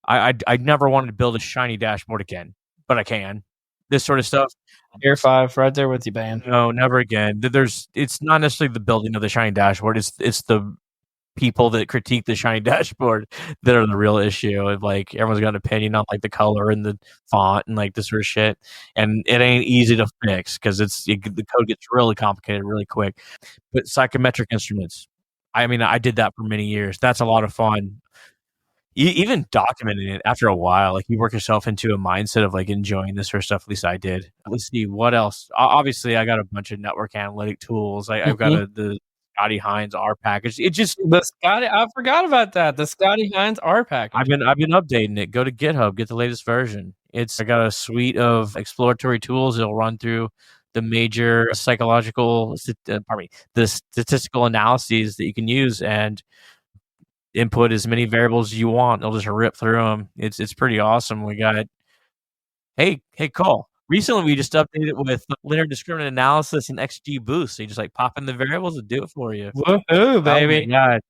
[SPEAKER 1] I never wanted to build a shiny dashboard again, but I can. This sort of stuff.
[SPEAKER 3] Air 5, right there with you, man.
[SPEAKER 1] No, never again. It's not necessarily the building of the shiny dashboard. It's the people that critique the shiny dashboard that are the real issue. Of like everyone's got an opinion on like the color and the font and like this sort of shit, and it ain't easy to fix because the code gets really complicated really quick. But psychometric instruments, I mean, I did that for many years. That's a lot of fun. Even documenting it after a while, like you work yourself into a mindset of like enjoying this sort of stuff. At least I did. Let's see what else. Obviously, I got a bunch of network analytic tools. I've got the Scotty Hines R package. It just
[SPEAKER 3] I forgot about that. The Scotty Hines R package.
[SPEAKER 1] I've been updating it. Go to GitHub, get the latest version. I got a suite of exploratory tools that'll run through the major the statistical analyses that you can use and input as many variables as you want. They'll just rip through them. It's pretty awesome. We got hey Cole. Recently, we just updated it with linear discriminant analysis and XGBoost. So you just like pop in the variables and do it for you.
[SPEAKER 3] Woohoo, baby!
[SPEAKER 1] Oh my God.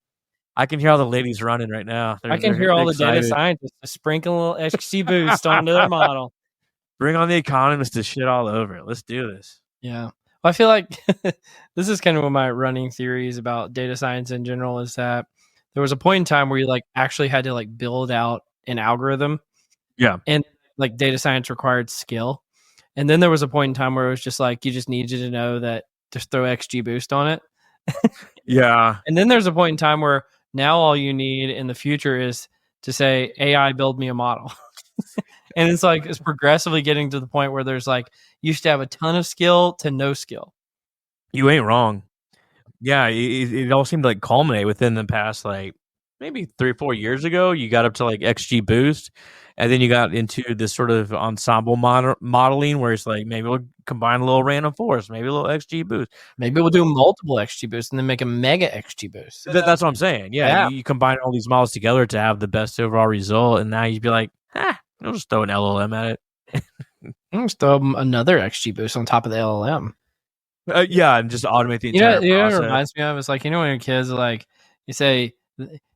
[SPEAKER 1] I can hear all the ladies running right now.
[SPEAKER 3] I can hear all the data
[SPEAKER 1] excited.
[SPEAKER 3] scientists just sprinkle a little XGBoost onto their model.
[SPEAKER 1] Bring on the economists to shit all over it. Let's do this.
[SPEAKER 3] Yeah. Well, I feel like this is kind of one of my running theories about data science in general is that there was a point in time where you like actually had to like build out an algorithm.
[SPEAKER 1] Yeah.
[SPEAKER 3] And like data science required skill. And then there was a point in time where it was just like you just needed to know that just throw XGBoost on it.
[SPEAKER 1] Yeah.
[SPEAKER 3] And then there's a point in time where now all you need in the future is to say AI build me a model. And it's like it's progressively getting to the point where there's like you used to have a ton of skill to no skill.
[SPEAKER 1] You ain't wrong. Yeah, it all seemed to like culminate within the past like maybe 3 or 4 years ago. You got up to like XGBoost, and then you got into this sort of ensemble modeling where it's like maybe we'll combine a little random forest, maybe a little XGBoost.
[SPEAKER 3] Maybe we'll do multiple XGBoost and then make a mega XGBoost.
[SPEAKER 1] That's what I'm saying. Yeah, you combine all these models together to have the best overall result, and now you'd be like, I'll just throw an LLM at it.
[SPEAKER 3] I'll just throw another XGBoost on top of the LLM.
[SPEAKER 1] Yeah, and just automate the entire process.
[SPEAKER 3] It reminds me of it's like, when your kids are like, you say,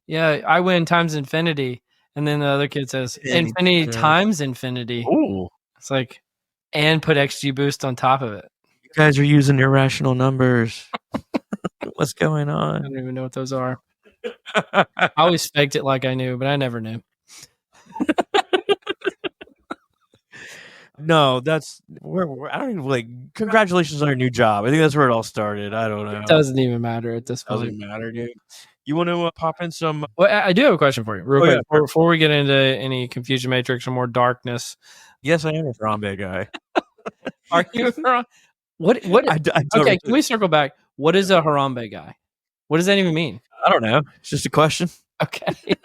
[SPEAKER 3] yeah, I win times infinity. And then the other kid says, infinity times infinity.
[SPEAKER 1] Ooh.
[SPEAKER 3] It's like, and put XGBoost on top of it.
[SPEAKER 1] You guys are using irrational numbers. What's going on?
[SPEAKER 3] I don't even know what those are. I always faked it like I knew, but I never knew.
[SPEAKER 1] No, that's where I don't even like. Congratulations on your new job. I think that's where it all started. I don't know.
[SPEAKER 3] It doesn't even matter at this point.
[SPEAKER 1] Doesn't matter, dude. You want to pop in some?
[SPEAKER 3] Well, I do have a question for you, real quick, before we get into any confusion matrix or more darkness.
[SPEAKER 1] Yes, I am a Harambe guy.
[SPEAKER 3] Are you? What? Okay, can we circle back? What is a Harambe guy? What does that even mean?
[SPEAKER 1] I don't know. It's just a question.
[SPEAKER 3] Okay.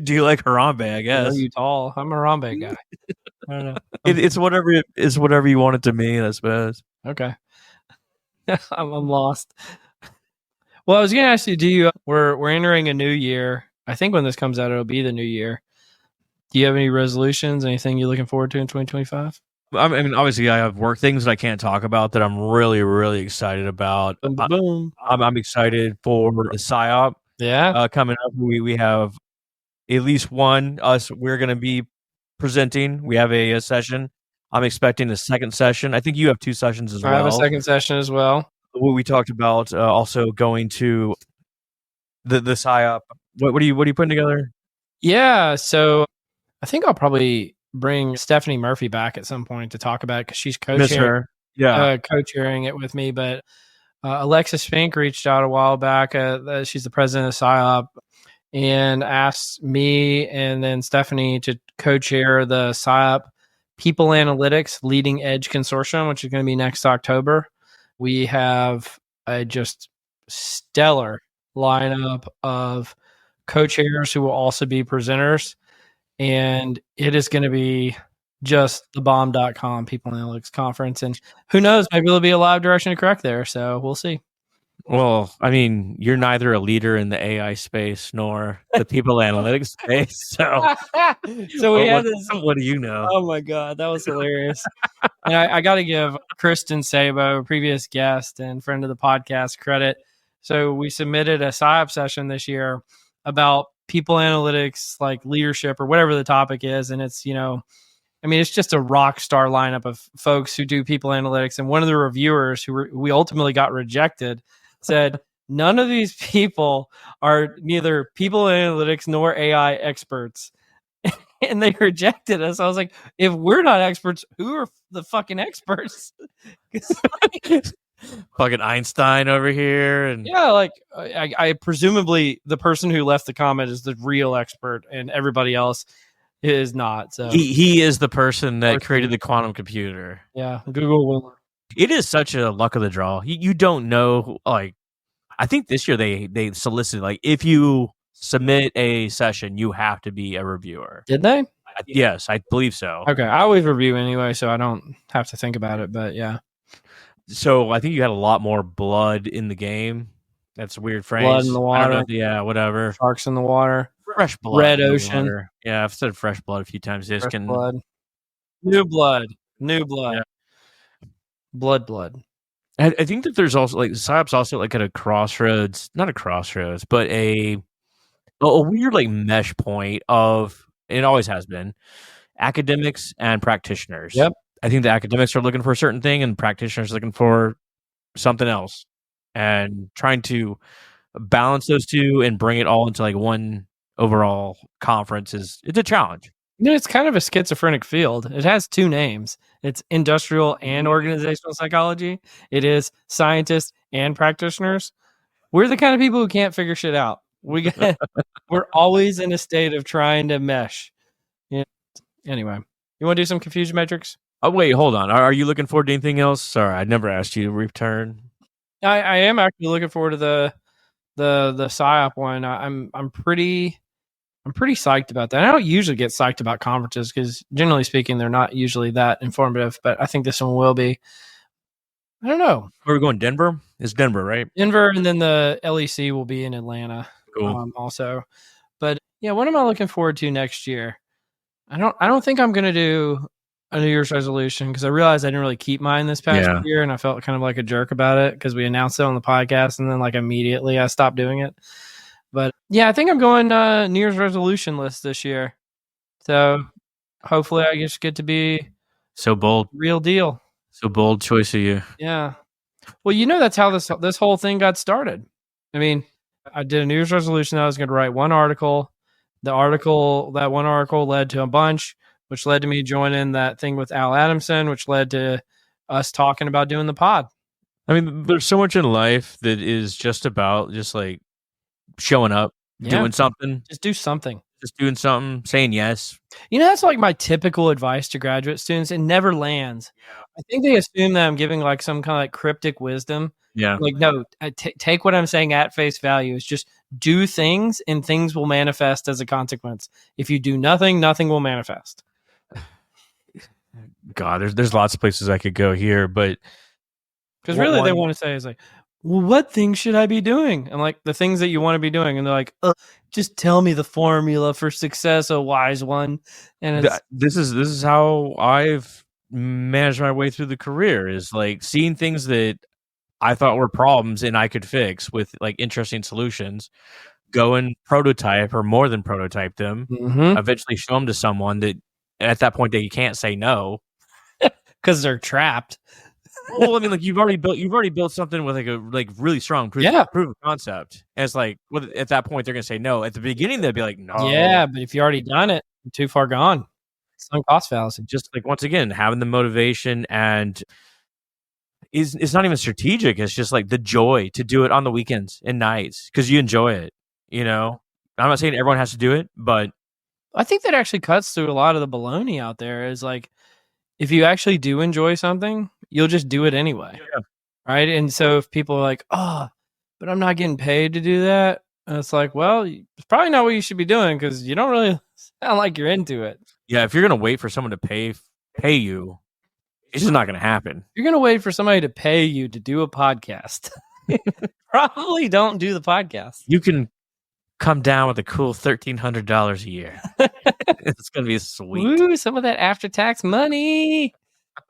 [SPEAKER 1] Do you like Harambe? I guess.
[SPEAKER 3] You tall. I'm a Harambe guy. I don't know.
[SPEAKER 1] It's whatever you want it to mean, I suppose.
[SPEAKER 3] Okay. I'm lost. Well, I was gonna ask you, we're entering a new year. I think when this comes out, it'll be the new year. Do you have any resolutions? Anything you're looking forward to in 2025?
[SPEAKER 1] I mean, obviously, I have work things that I can't talk about that I'm really, really excited about.
[SPEAKER 3] Boom.
[SPEAKER 1] I'm excited for the PSYOP.
[SPEAKER 3] Yeah.
[SPEAKER 1] Coming up, we have at least one we're going to be presenting. We have a session. I'm expecting a second session. I think you have 2 sessions as well.
[SPEAKER 3] I have a second session as well.
[SPEAKER 1] What we talked about also going to the PSYOP. What are you putting together?
[SPEAKER 3] Yeah, so I think I'll probably bring Stephanie Murphy back at some point to talk about it because she's co-chairing. Co-chairing it with me. But Alexis Fink reached out a while back. She's the president of PSYOP and asked me and then Stephanie to co-chair the PSYOP People Analytics Leading Edge Consortium, which is going to be next October. We have a just stellar lineup of co-chairs who will also be presenters. And it is going to be just the bomb.com People Analytics Conference. And who knows, maybe there'll be a live Directionally Correct there. So we'll see.
[SPEAKER 1] Well, I mean, you're neither a leader in the AI space nor the people analytics space. So
[SPEAKER 3] we had this.
[SPEAKER 1] What do you know?
[SPEAKER 3] Oh my God, that was hilarious. And I got to give Kristen Sabo, a previous guest and friend of the podcast, credit. So we submitted a PSYOP session this year about people analytics, like leadership or whatever the topic is. And it's, it's just a rock star lineup of folks who do people analytics. And one of the reviewers we ultimately got rejected said, none of these people are neither people analytics nor AI experts. And they rejected us. I was like, if we're not experts, who are the fucking experts?
[SPEAKER 1] Fucking Einstein over here. And
[SPEAKER 3] yeah, like I presumably the person who left the comment is the real expert and everybody else is not. So
[SPEAKER 1] he is the person that created the quantum computer.
[SPEAKER 3] Yeah, Google will.
[SPEAKER 1] It is such a luck of the draw. You don't know. Like, I think this year they solicited, like, if you submit a session, you have to be a reviewer.
[SPEAKER 3] Did they?
[SPEAKER 1] Yes, I believe so.
[SPEAKER 3] Okay, I always review anyway, so I don't have to think about it. But yeah.
[SPEAKER 1] So I think you had a lot more blood in the game. That's a weird phrase.
[SPEAKER 3] Blood in the water.
[SPEAKER 1] Yeah, whatever.
[SPEAKER 3] Sharks in the water.
[SPEAKER 1] Fresh blood.
[SPEAKER 3] Red ocean.
[SPEAKER 1] Yeah, I've said fresh blood a few times.
[SPEAKER 3] Blood. New blood. Yeah. Blood.
[SPEAKER 1] I think that there's also, like, PSYOP's also, like, at a crossroads. Not a crossroads, but a a weird like mesh point of, it always has been, academics and practitioners.
[SPEAKER 3] Yep.
[SPEAKER 1] I think the academics are looking for a certain thing and practitioners are looking for something else, and trying to balance those two and bring it all into like one overall conference it's a challenge.
[SPEAKER 3] It's kind of a schizophrenic field. It has two names. It's industrial and organizational psychology. It is scientists and practitioners. We're the kind of people who can't figure shit out. We're always in a state of trying to mesh. Yeah. Anyway, you want to do some confusion metrics?
[SPEAKER 1] Oh wait, hold on. Are you looking forward to anything else? Sorry, I never asked you to return.
[SPEAKER 3] I am actually looking forward to the PSYOP one. I'm pretty psyched about that. I don't usually get psyched about conferences because generally speaking, they're not usually that informative, but I think this one will be. I don't know.
[SPEAKER 1] Where are we going? Denver? It's Denver, right?
[SPEAKER 3] Denver, and then the LEC will be in Atlanta.
[SPEAKER 1] Cool.
[SPEAKER 3] Also. But yeah, what am I looking forward to next year? I don't think I'm gonna do a New Year's resolution because I realized I didn't really keep mine this past year, and I felt kind of like a jerk about it because we announced it on the podcast, and then like immediately I stopped doing it. But yeah, I think I'm going New Year's resolution list this year. So hopefully I just get to be
[SPEAKER 1] so bold.
[SPEAKER 3] Real deal.
[SPEAKER 1] So bold choice of you.
[SPEAKER 3] Yeah. Well, that's how this whole thing got started. I mean, I did a New Year's resolution that I was going to write one article. That one article led to a bunch, which led to me joining that thing with Al Adamson, which led to us talking about doing the pod.
[SPEAKER 1] I mean, there's so much in life that is just about just like showing up, doing something.
[SPEAKER 3] Just do something.
[SPEAKER 1] Just doing something, saying yes.
[SPEAKER 3] That's like my typical advice to graduate students. It never lands. Yeah. I think they assume that I'm giving like some kind of like cryptic wisdom.
[SPEAKER 1] Yeah.
[SPEAKER 3] Like, no, take what I'm saying at face value. It's just do things and things will manifest as a consequence. If you do nothing, nothing will manifest.
[SPEAKER 1] God, there's lots of places I could go here, but
[SPEAKER 3] because really they want to say is like, well, what things should I be doing? And like the things that you want to be doing, and they're like, just tell me the formula for success, a wise one. And
[SPEAKER 1] this is how I've managed my way through the career, is like seeing things that I thought were problems and I could fix with like interesting solutions, go and prototype or more than prototype them, eventually show them to someone that at that point they can't say no
[SPEAKER 3] because they're trapped.
[SPEAKER 1] Well, I mean, like you've already built something with like a really strong proof of concept. And it's like, well, at that point they're gonna say no. At the beginning they'd be like, no.
[SPEAKER 3] Yeah, but if you already done it, you're too far gone. Sunk cost fallacy.
[SPEAKER 1] Just like once again, having the motivation and it's not even strategic. It's just like the joy to do it on the weekends and nights because you enjoy it. I'm not saying everyone has to do it, but
[SPEAKER 3] I think that actually cuts through a lot of the baloney out there. Is like, if you actually do enjoy something, you'll just do it anyway.
[SPEAKER 1] Yeah.
[SPEAKER 3] Right. And so if people are like, oh, but I'm not getting paid to do that. And it's like, well, it's probably not what you should be doing because you don't really sound like you're into it.
[SPEAKER 1] Yeah. If you're going to wait for someone to pay you, it's just not going to happen.
[SPEAKER 3] You're going to wait for somebody to pay you to do a podcast. Probably don't do the podcast.
[SPEAKER 1] You can come down with a cool $1,300 a year. It's going to be sweet.
[SPEAKER 3] Ooh, some of that after-tax money.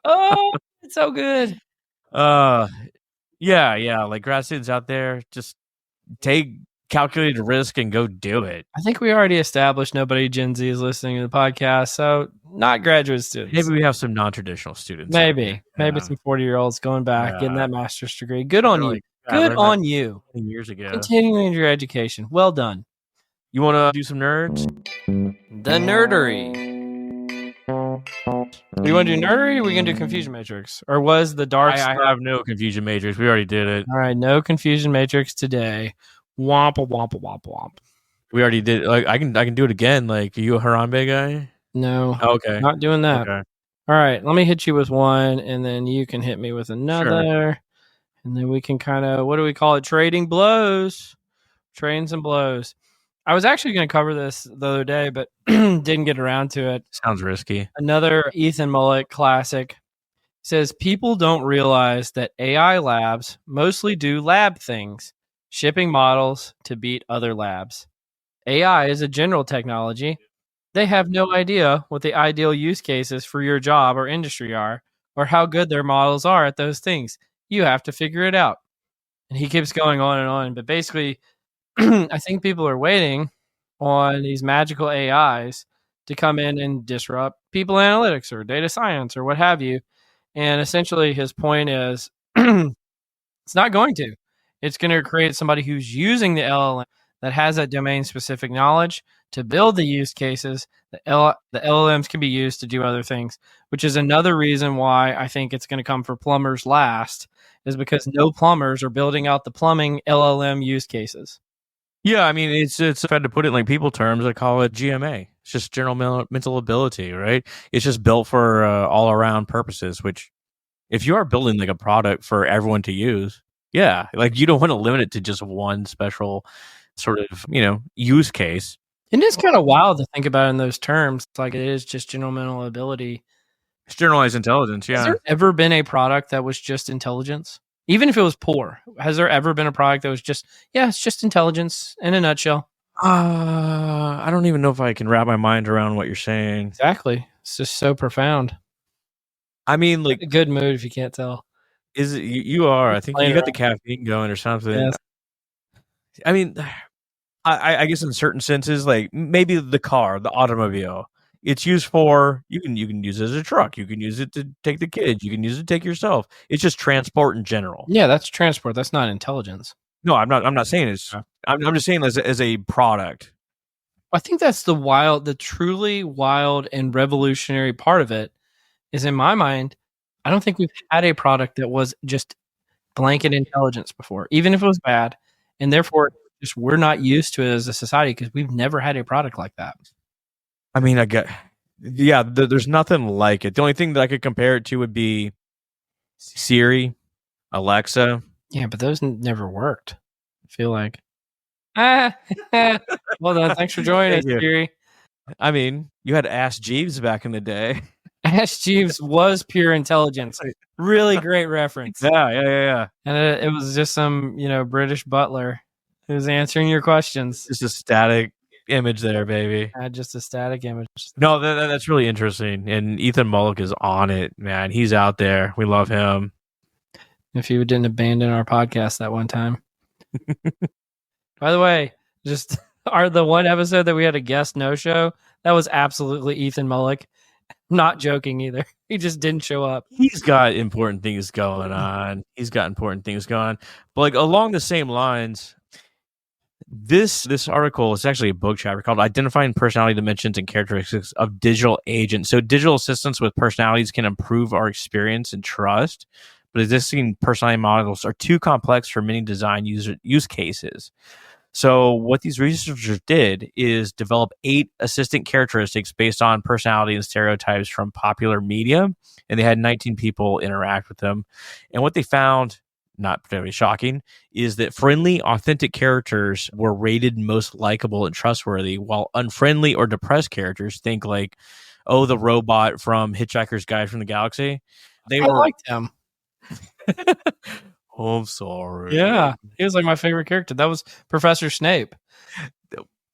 [SPEAKER 3] Oh, it's so good.
[SPEAKER 1] Yeah. Like grad students out there, just take calculated risk and go do it.
[SPEAKER 3] I think we already established nobody Gen Z is listening to the podcast, so not graduate students.
[SPEAKER 1] Maybe we have some non-traditional students.
[SPEAKER 3] Maybe some 40-year-olds going back, getting that master's degree. Good on you. Good on you.
[SPEAKER 1] Years ago.
[SPEAKER 3] Continuing your education. Well done.
[SPEAKER 1] You want to do some nerds?
[SPEAKER 3] The nerdery. Do you want to do nerdery or are we going to do confusion matrix? Or was the dark
[SPEAKER 1] I have no confusion matrix. We already did it.
[SPEAKER 3] All right, no confusion matrix today. Womp, womp, womp, womp.
[SPEAKER 1] We already did it. Like I can do it again. Like, are you a Harambe guy?
[SPEAKER 3] No.
[SPEAKER 1] Oh, okay.
[SPEAKER 3] Not doing that.
[SPEAKER 1] Okay.
[SPEAKER 3] All right, let me hit you with one and then you can hit me with another. Sure. And then we can kind of, what do we call it? Trading blows. Trading some blows. I was actually going to cover this the other day, but didn't get around to it.
[SPEAKER 1] Sounds risky.
[SPEAKER 3] Another Ethan Mullet classic says, people don't realize that AI labs mostly do lab things, shipping models to beat other labs. AI is a general technology. They have no idea what the ideal use cases for your job or industry are, or how good their models are at those things. You have to figure it out. And he keeps going on and on. But basically, I think people are waiting on these magical AIs to come in and disrupt people analytics or data science or what have you. And essentially, his point is it's not going to. It's going to create somebody who's using the LLM that has that domain specific knowledge to build the use cases. The LLMs can be used to do other things, which is another reason why I think it's going to come for plumbers last, is because no plumbers are building out the plumbing LLM use cases.
[SPEAKER 1] Yeah, I mean, it's if I had to put it in like people terms, I call it GMA. It's just general mental ability, right? It's just built for all around purposes. Which, if you are building like a product for everyone to use, yeah, like you don't want to limit it to just one special sort of use case.
[SPEAKER 3] It is kind of wild to think about in those terms. It's like it is just general mental ability.
[SPEAKER 1] It's generalized intelligence. Yeah.
[SPEAKER 3] Has there ever been a product that was just intelligence? Even if it was poor, has there ever been a product that was just, it's just intelligence in a nutshell?
[SPEAKER 1] I don't even know if I can wrap my mind around what you're saying.
[SPEAKER 3] Exactly. It's just so profound.
[SPEAKER 1] I mean, like,
[SPEAKER 3] a good mood if you can't tell.
[SPEAKER 1] Is it you are? I think you got the caffeine going or something.
[SPEAKER 3] Yes.
[SPEAKER 1] I mean, I guess in certain senses, like maybe the car, the automobile, it's used for you can use it as a truck. You can use it to take the kids. You can use it to take yourself. It's just transport in general.
[SPEAKER 3] Yeah, that's transport. That's not intelligence.
[SPEAKER 1] No, I'm not saying it's. I'm just saying as a product.
[SPEAKER 3] I think that's the truly wild and revolutionary part of it. Is in my mind, I don't think we've had a product that was just blanket intelligence before, even if it was bad, and therefore just we're not used to it as a society because we've never had a product like that.
[SPEAKER 1] I mean, there's nothing like it. The only thing that I could compare it to would be Siri, Alexa.
[SPEAKER 3] Yeah, but those never worked. I feel like. Well done. Thanks for joining us, Siri.
[SPEAKER 1] I mean, you had Ask Jeeves back in the day.
[SPEAKER 3] Ask Jeeves was pure intelligence. Really great reference.
[SPEAKER 1] Yeah.
[SPEAKER 3] And it was just some, British butler who was answering your questions.
[SPEAKER 1] Just a static image there, baby.
[SPEAKER 3] Just a static image.
[SPEAKER 1] No, that's really interesting. And Ethan Mullick is on it, man. He's out there. We love him.
[SPEAKER 3] If you didn't abandon our podcast that one time. By the way, just the one episode that we had a guest no-show, that was absolutely Ethan Mullick. Not joking either. He just didn't show up.
[SPEAKER 1] He's got important things going on. But like along the same lines, this article is actually a book chapter called Identifying Personality Dimensions and Characteristics of Digital Agents. So digital assistants with personalities can improve our experience and trust, but existing personality models are too complex for many design use cases. So what these researchers did is develop 8 assistant characteristics based on personality and stereotypes from popular media, and they had 19 people interact with them. And what they found, not particularly shocking, is that friendly, authentic characters were rated most likable and trustworthy, while unfriendly or depressed characters, think like, the robot from Hitchhiker's Guide from the Galaxy.
[SPEAKER 3] I liked him.
[SPEAKER 1] Oh, I'm sorry.
[SPEAKER 3] Yeah, he was like my favorite character. That was Professor Snape.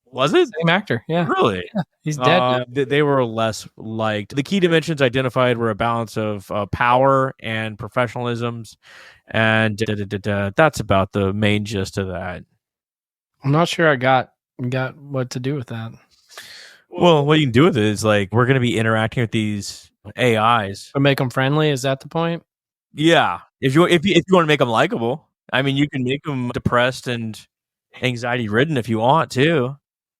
[SPEAKER 1] Was it?
[SPEAKER 3] Same actor, yeah.
[SPEAKER 1] Really?
[SPEAKER 3] Yeah, he's dead now.
[SPEAKER 1] They were less liked. The key dimensions identified were a balance of power and professionalisms, and that's about the main gist of that.
[SPEAKER 3] I'm not sure I got what to do with that.
[SPEAKER 1] Well, what you can do with it is like we're going to be interacting with these AIs.
[SPEAKER 3] But make them friendly? Is that the point?
[SPEAKER 1] Yeah. If you want to make them likable, I mean, you can make them depressed and anxiety ridden if you want to.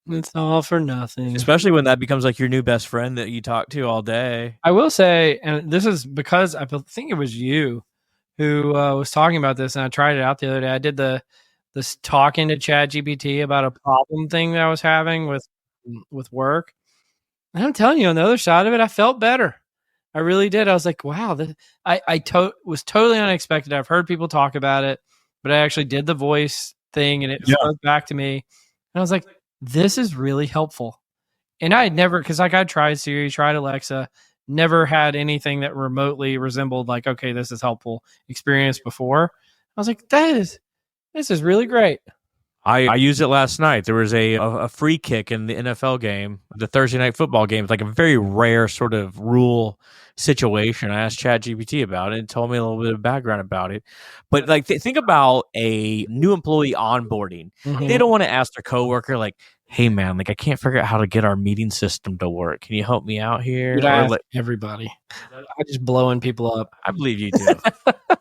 [SPEAKER 3] It's all for nothing.
[SPEAKER 1] Especially when that becomes like your new best friend that you talk to all day.
[SPEAKER 3] I will say, and this is because I think it was you who was talking about this, and I tried it out the other day. I did this talking to ChatGPT about a problem thing that I was having with work. And I'm telling you, on the other side of it, I felt better. I really did. I was like, wow, was totally unexpected. I've heard people talk about it, but I actually did the voice thing and it spoke back to me. And I was like, this is really helpful. And I had never, because like I tried Siri, tried Alexa, never had anything that remotely resembled like, okay, this is helpful experience before. I was like, this is really great.
[SPEAKER 1] I used it last night. There was a free kick in the NFL game, the Thursday night football game. It's like a very rare sort of rule situation. I asked ChatGPT about it and told me a little bit of background about it. But like, think about a new employee onboarding. Mm-hmm. They don't want to ask their coworker like, hey man, like I can't figure out how to get our meeting system to work. Can you help me out here?
[SPEAKER 3] Dude,
[SPEAKER 1] Or
[SPEAKER 3] I ask
[SPEAKER 1] like,
[SPEAKER 3] everybody. I'm just blowing people up.
[SPEAKER 1] I believe you do.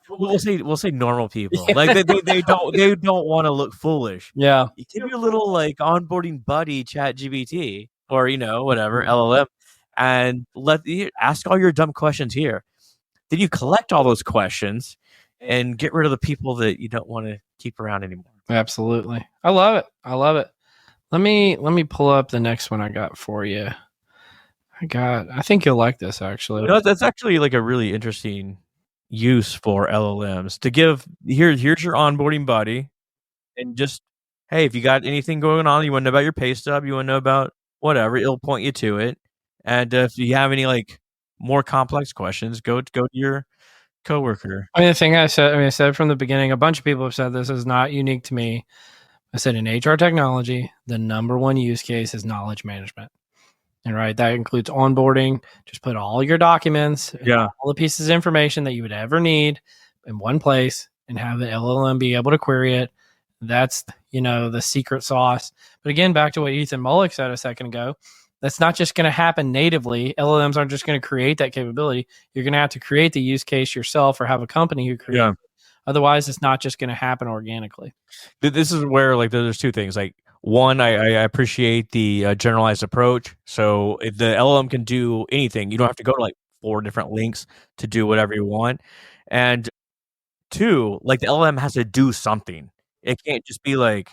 [SPEAKER 1] We'll say normal people. Like they don't want to look foolish.
[SPEAKER 3] Yeah.
[SPEAKER 1] You give your little like onboarding buddy chat GBT or whatever LLM and ask all your dumb questions here. Then you collect all those questions and get rid of the people that you don't want to keep around anymore.
[SPEAKER 3] Absolutely. I love it. I love it. Let me pull up the next one I got for you. I think you'll like this actually.
[SPEAKER 1] That's actually like a really interesting use for LLMs to give here's your onboarding buddy and just, hey, if you got anything going on, you want to know about your pay stub, you want to know about whatever, it'll point you to it. And if you have any like more complex questions, go to your coworker.
[SPEAKER 3] I mean, the thing I said from the beginning, a bunch of people have said this is not unique to me. I said in HR technology, the number one use case is knowledge management. And right, that includes onboarding. Just put all your documents, all the pieces of information that you would ever need in one place and have the LLM be able to query it. That's, the secret sauce. But again, back to what Ethan Mullick said a second ago, that's not just going to happen natively. LLMs aren't just going to create that capability. You're going to have to create the use case yourself or have a company who creates it. Otherwise, it's not just going to happen organically.
[SPEAKER 1] This is where like there's two things. Like one, I appreciate the generalized approach. So if the LLM can do anything, you don't have to go to like 4 different links to do whatever you want. And 2, like the LLM has to do something. It can't just be like,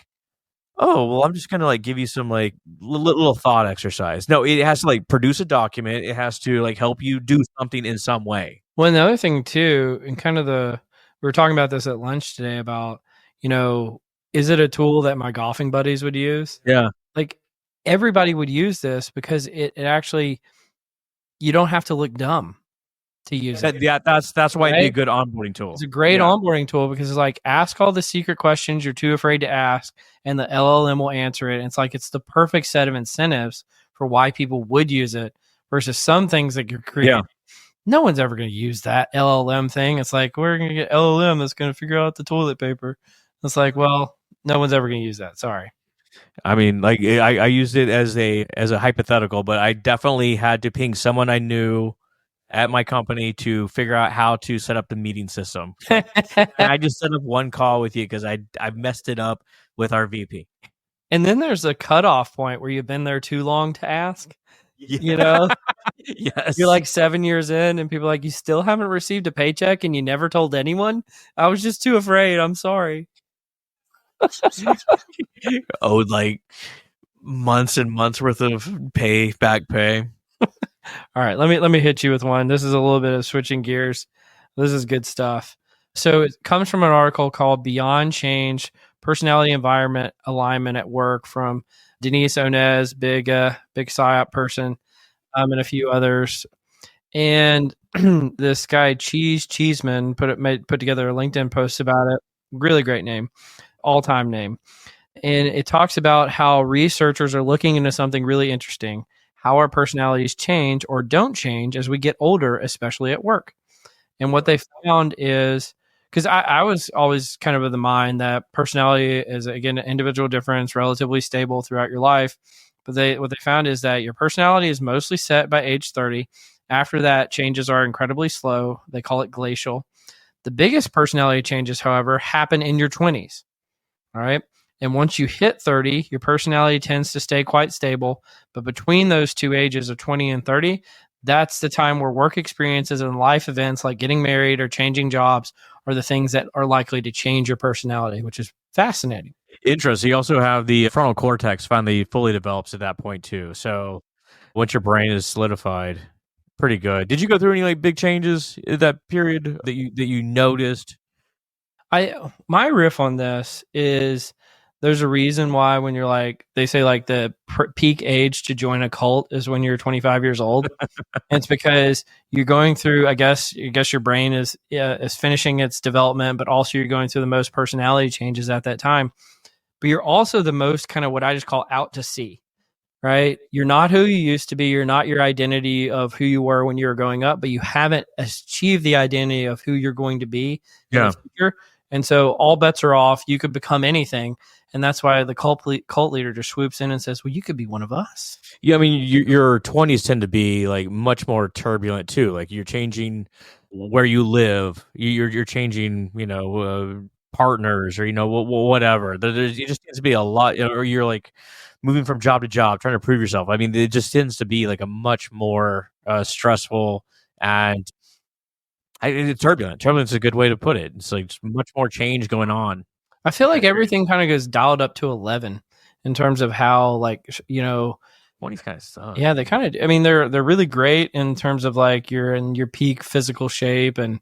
[SPEAKER 1] oh, well, I'm just going to like give you some like little thought exercise. No, it has to like produce a document. It has to like help you do something in some way.
[SPEAKER 3] Well, and the other thing too, and kind of we were talking about this at lunch today about, is it a tool that my golfing buddies would use?
[SPEAKER 1] Yeah.
[SPEAKER 3] Like everybody would use this because it actually, you don't have to look dumb to use it.
[SPEAKER 1] Yeah, that's why it'd be a good onboarding tool.
[SPEAKER 3] It's a great onboarding tool because it's like, ask all the secret questions you're too afraid to ask and the LLM will answer it. And it's like, it's the perfect set of incentives for why people would use it versus some things that you're creating. Yeah. No one's ever going to use that LLM thing. It's like, we're going to get LLM that's going to figure out the toilet paper. It's like, well, no one's ever going to use that. Sorry.
[SPEAKER 1] I mean, like I used it as a hypothetical, but I definitely had to ping someone I knew at my company to figure out how to set up the meeting system. And I just set up one call with you because I messed it up with our VP.
[SPEAKER 3] And then there's a cutoff point where you've been there too long to ask.
[SPEAKER 1] Yes.
[SPEAKER 3] You're like 7 years in and people are like, you still haven't received a paycheck and you never told anyone? I was just too afraid. I'm sorry.
[SPEAKER 1] Owed like months and months worth of back pay.
[SPEAKER 3] All right, let me hit you with one. This is a little bit of switching gears. This is good stuff. So it comes from an article called Beyond Change, Personality Environment Alignment at Work from Denise Onez, big PSYOP person, and a few others. And this guy Cheeseman put together a LinkedIn post about it. Really great name, all-time name. And it talks about how researchers are looking into something really interesting, how our personalities change or don't change as we get older, especially at work. And what they found is, because I was always kind of the mind that personality is, again, an individual difference, relatively stable throughout your life. But what they found is that your personality is mostly set by age 30. After that, changes are incredibly slow. They call it glacial. The biggest personality changes, however, happen in your 20s. All right. And once you hit 30, your personality tends to stay quite stable. But between those two ages of 20 and 30, that's the time where work experiences and life events like getting married or changing jobs are the things that are likely to change your personality, which is fascinating.
[SPEAKER 1] Interesting. You also have the frontal cortex finally fully develops at that point too. So once your brain is solidified, pretty good. Did you go through any like big changes in that period that you noticed?
[SPEAKER 3] My riff on this is there's a reason why when you're like, they say like the peak age to join a cult is when you're 25 years old. And it's because you're going through, I guess your brain is finishing its development, but also you're going through the most personality changes at that time. But you're also the most kind of what I just call out to sea, right? You're not who you used to be. You're not your identity of who you were when you were growing up, but you haven't achieved the identity of who you're going to be in the future. And so all bets are off. You could become anything. And that's why the cult leader just swoops in and says, well, you could be one of us.
[SPEAKER 1] Yeah, I mean, your 20s tend to be like much more turbulent too. Like you're changing where you live. You're changing, partners or whatever. It just tends to be a lot, or you're like moving from job to job, trying to prove yourself. I mean, it just tends to be like a much more stressful and it's turbulent. Turbulence is a good way to put it. It's like much more change going on.
[SPEAKER 3] I feel like everything kind of goes dialed up to 11 in terms of how, like,
[SPEAKER 1] 20s kind of suck.
[SPEAKER 3] Yeah, they kind of. I mean, they're really great in terms of like you're in your peak physical shape and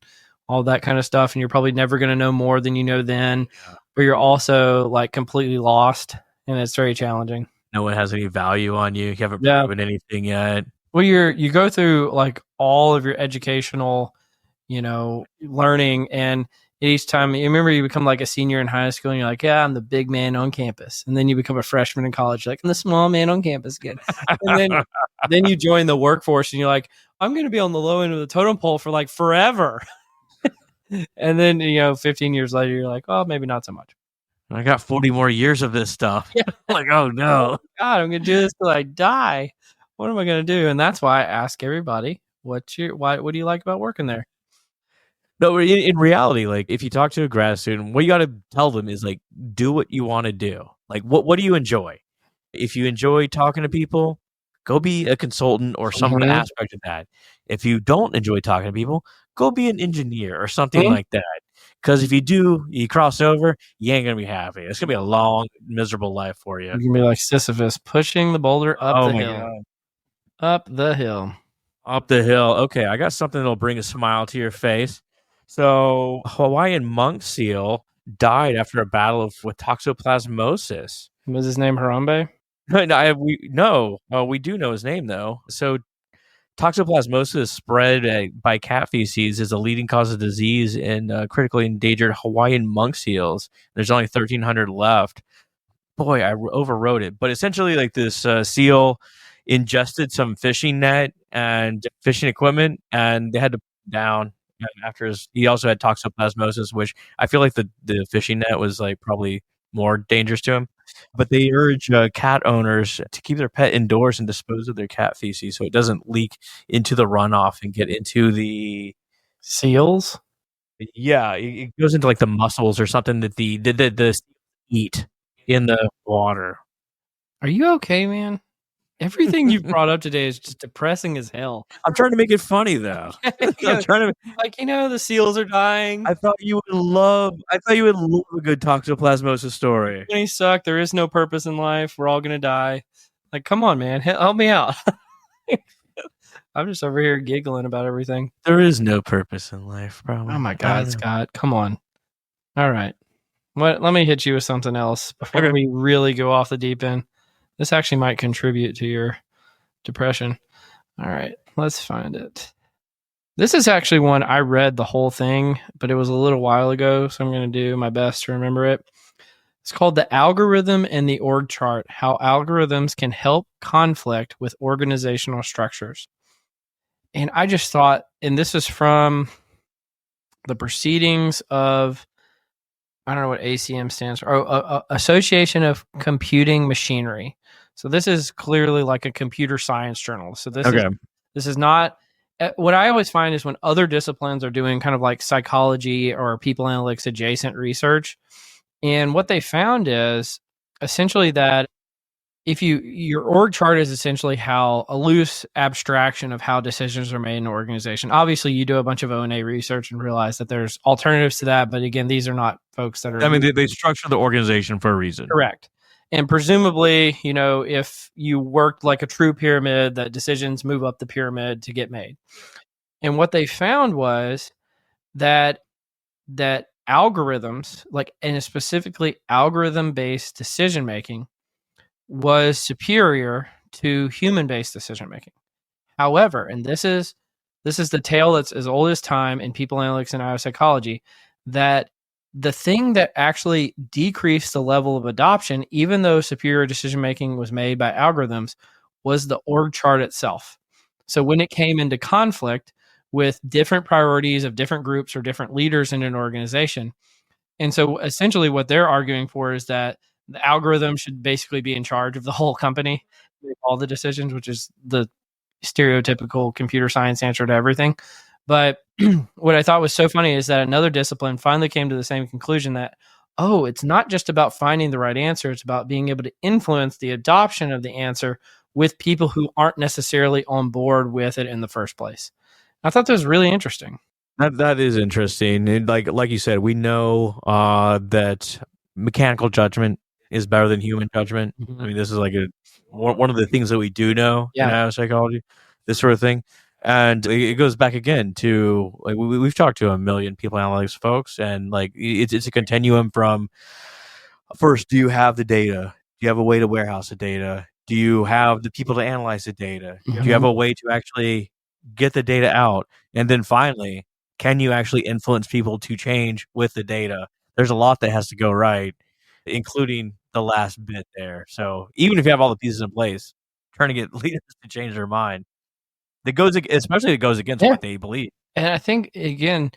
[SPEAKER 3] all that kind of stuff, and you're probably never going to know more than you know then.
[SPEAKER 1] Yeah.
[SPEAKER 3] But you're also like completely lost, and it's very challenging.
[SPEAKER 1] No one has any value on you. You haven't proven anything yet.
[SPEAKER 3] Well, you go through like all of your educational, learning, and each time you remember you become like a senior in high school and you're like, yeah, I'm the big man on campus. And then you become a freshman in college, you're like, I'm the small man on campus again. And then you join the workforce and you're like, I'm going to be on the low end of the totem pole for like forever. And then, 15 years later, you're like, oh, maybe not so much.
[SPEAKER 1] I got 40 more years of this stuff.
[SPEAKER 3] Yeah.
[SPEAKER 1] Like, oh no.
[SPEAKER 3] Oh, God, I'm going to do this till I die. What am I going to do? And that's why I ask everybody, what do you like about working there?
[SPEAKER 1] No, in reality, like if you talk to a grad student, what you got to tell them is like, do what you want to do. Like, what do you enjoy? If you enjoy talking to people, go be a consultant or some aspect of that. If you don't enjoy talking to people, go be an engineer or something like that. Because if you do, you cross over, you ain't going to be happy. It's going to be a long, miserable life for you.
[SPEAKER 3] You're going to be like Sisyphus pushing the boulder up the hill.
[SPEAKER 1] God.
[SPEAKER 3] Up the hill.
[SPEAKER 1] Up the hill. Okay, I got something that'll bring a smile to your face. So, Hawaiian monk seal died after a battle with toxoplasmosis.
[SPEAKER 3] Was his name Harambe?
[SPEAKER 1] We do know his name though. So, toxoplasmosis spread by cat feces is a leading cause of disease in critically endangered Hawaiian monk seals. There's only 1,300 left. Boy, I overwrote it. But essentially, like this seal ingested some fishing net and fishing equipment, and they had to put it down. After he also had toxoplasmosis, which I feel like the fishing net was like probably more dangerous to him. But they urge cat owners to keep their pet indoors and dispose of their cat feces so it doesn't leak into the runoff and get into the
[SPEAKER 3] seals.
[SPEAKER 1] Yeah, it goes into like the mussels or something that the eat in the water.
[SPEAKER 3] Are you okay, man? Everything you've brought up today is just depressing as hell.
[SPEAKER 1] I'm trying to make it funny though. I'm trying to
[SPEAKER 3] the seals are dying.
[SPEAKER 1] I thought you would love a good toxoplasmosis story.
[SPEAKER 3] He sucked. There is no purpose in life. We're all gonna die. Like, come on, man, help me out. I'm just over here giggling about everything.
[SPEAKER 1] There is no purpose in life, probably.
[SPEAKER 3] Oh my God, Scott, come on. All right, let me hit you with something else before we really go off the deep end. This actually might contribute to your depression. All right, let's find it. This is actually one I read the whole thing, but it was a little while ago, so I'm going to do my best to remember it. It's called The Algorithm and the Org Chart, How Algorithms Can Help Conflict with Organizational Structures. And I just thought, and this is from the proceedings of, I don't know what ACM stands for, Association of Computing Machinery. So this is clearly like a computer science journal. So this is not, what I always find is when other disciplines are doing kind of like psychology or people analytics adjacent research. And what they found is essentially that if your org chart is essentially how a loose abstraction of how decisions are made in an organization. Obviously, you do a bunch of O&A research and realize that there's alternatives to that. But again, these are not folks that are.
[SPEAKER 1] I mean, they structure the organization for a reason.
[SPEAKER 3] Correct. And presumably, if you worked like a true pyramid, that decisions move up the pyramid to get made. And what they found was that algorithms, and specifically algorithm-based decision making, was superior to human-based decision making. However, and this is the tale that's as old as time in people analytics and IO psychology, that the thing that actually decreased the level of adoption, even though superior decision making was made by algorithms, was the org chart itself. So when it came into conflict with different priorities of different groups or different leaders in an organization, And so essentially what they're arguing for is that the algorithm should basically be in charge of the whole company, make all the decisions, which is the stereotypical computer science answer to everything. But what I thought was so funny is that another discipline finally came to the same conclusion that, oh, it's not just about finding the right answer, it's about being able to influence the adoption of the answer with people who aren't necessarily on board with it in the first place. I thought that was really interesting.
[SPEAKER 1] That is interesting. And like you said, we know that mechanical judgment is better than human judgment. I mean, this is like one of the things that we do know in psychology, this sort of thing. And it goes back again to like we've talked to a million people analytics folks, and like it's a continuum from first, do you have the data? Do you have a way to warehouse the data? Do you have the people to analyze the data? Do you have a way to actually get the data out? And then finally, can you actually influence people to change with the data? There's a lot that has to go right, including the last bit there. So even if you have all the pieces in place, trying to get leaders to change their mind, it goes against what they believe.
[SPEAKER 3] And I think again,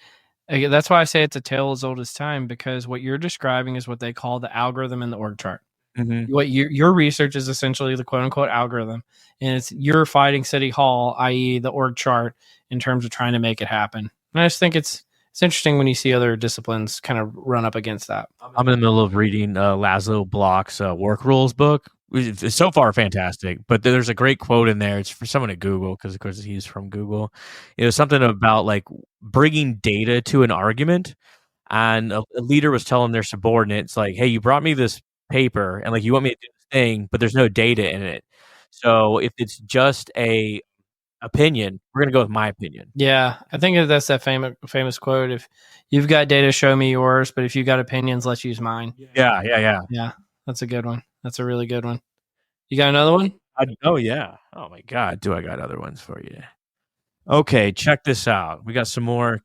[SPEAKER 3] that's why I say it's a tale as old as time, because what you're describing is what they call the algorithm in the org chart. What your research is essentially the quote unquote algorithm, and it's you're fighting City Hall, i.e., the org chart, in terms of trying to make it happen. And I just think it's interesting when you see other disciplines kind of run up against that.
[SPEAKER 1] I'm in the middle of reading Laszlo Block's work rules book. It's so far fantastic, but there's a great quote in there. It's for someone at Google, because of course he's from Google. It was something about like bringing data to an argument, and a leader was telling their subordinates like, "Hey, you brought me this paper, and like you want me to do this thing, but there's no data in it. So if it's just a opinion, we're gonna go with my opinion."
[SPEAKER 3] Yeah, I think that's that famous quote: "If you've got data, show me yours. But if you've got opinions, let's use mine."
[SPEAKER 1] Yeah.
[SPEAKER 3] That's a good one. That's a really good one. You got another one?
[SPEAKER 1] Oh yeah. Oh my God, do I got other ones for you? Okay, check this out. We got some more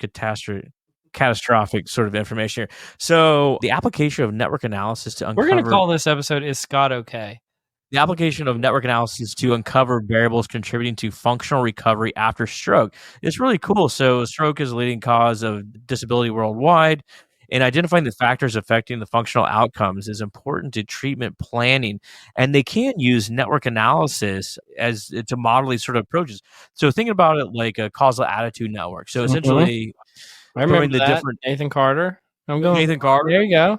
[SPEAKER 1] catastrophic sort of information here. So the application of network analysis to uncover.
[SPEAKER 3] We're going to call this episode "Is Scott Okay?"
[SPEAKER 1] The application of network analysis to uncover variables contributing to functional recovery after stroke. It's really cool. So stroke is a leading cause of disability worldwide, and identifying the factors affecting the functional outcomes is important to treatment planning. And they can use network analysis as to model these sort of approaches. So think about it like a causal attitude network. So essentially,
[SPEAKER 3] I remember that. Nathan Carter.
[SPEAKER 1] Nathan Carter.
[SPEAKER 3] There you go.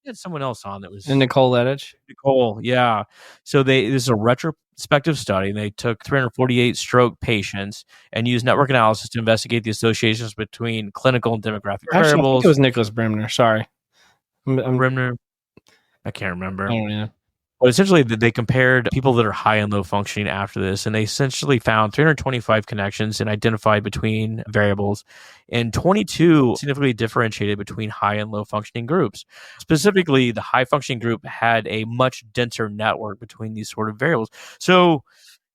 [SPEAKER 1] Had someone else on that was
[SPEAKER 3] and Nicole Lettich.
[SPEAKER 1] Nicole, yeah. So this is a retrospective study, and they took 348 stroke patients and used network analysis to investigate the associations between clinical and demographic variables.
[SPEAKER 3] I think it was Nicholas Bremner. Sorry,
[SPEAKER 1] Bremner. I can't remember.
[SPEAKER 3] Oh yeah.
[SPEAKER 1] But essentially, they compared people that are high and low functioning after this, and they essentially found 325 connections and identified between variables, and 22 significantly differentiated between high and low functioning groups. Specifically, the high functioning group had a much denser network between these sort of variables. So,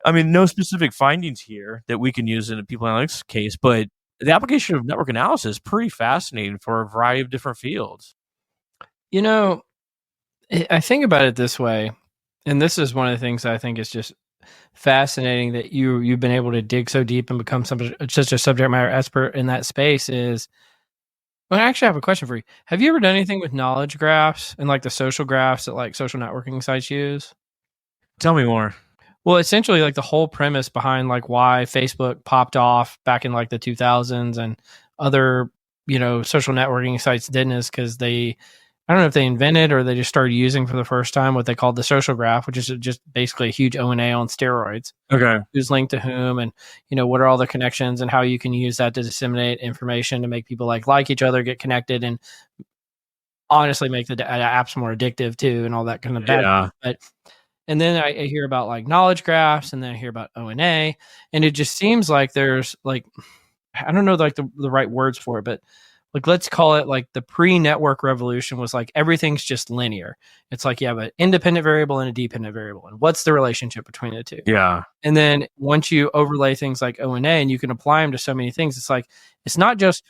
[SPEAKER 1] I mean, no specific findings here that we can use in a people analytics case, but the application of network analysis is pretty fascinating for a variety of different fields.
[SPEAKER 3] You know, I think about it this way, and this is one of the things I think is just fascinating that you've been able to dig so deep and become such a subject matter expert in that space. Is, well, I actually have a question for you. Have you ever done anything with knowledge graphs and like the social graphs that like social networking sites use?
[SPEAKER 1] Tell me more.
[SPEAKER 3] Well, essentially, like the whole premise behind like why Facebook popped off back in like the 2000s and other social networking sites didn't is because I don't know if they invented or they just started using for the first time what they called the social graph, which is just basically a huge O&A on steroids.
[SPEAKER 1] Okay.
[SPEAKER 3] Who's linked to whom, and what are all the connections, and how you can use that to disseminate information to make people like each other, get connected, and honestly make the apps more addictive too, and all that kind of bad.
[SPEAKER 1] Yeah.
[SPEAKER 3] But and then I hear about like knowledge graphs, and then I hear about O&A, and it just seems like there's like, I don't know like the right words for it, but like, let's call it like the pre-network revolution was like everything's just linear. It's like you have an independent variable and a dependent variable, and what's the relationship between the two?
[SPEAKER 1] Yeah.
[SPEAKER 3] And then once you overlay things like O&A and you can apply them to so many things, it's like it's not just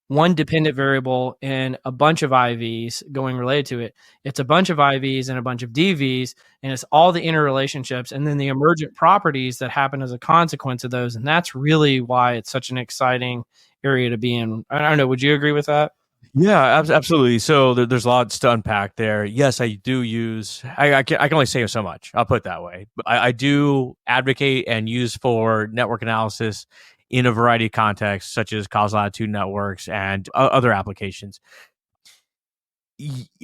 [SPEAKER 3] one dependent variable and a bunch of IVs going related to it. It's a bunch of IVs and a bunch of DVs, and it's all the interrelationships and then the emergent properties that happen as a consequence of those. And that's really why it's such an exciting area to be in. I don't know. Would you agree with that?
[SPEAKER 1] Yeah, absolutely. So there's lots to unpack there. Yes, I do use. I can only say so much. I'll put it that way. But I do advocate and use for network analysis in a variety of contexts, such as causal attitude networks and other applications.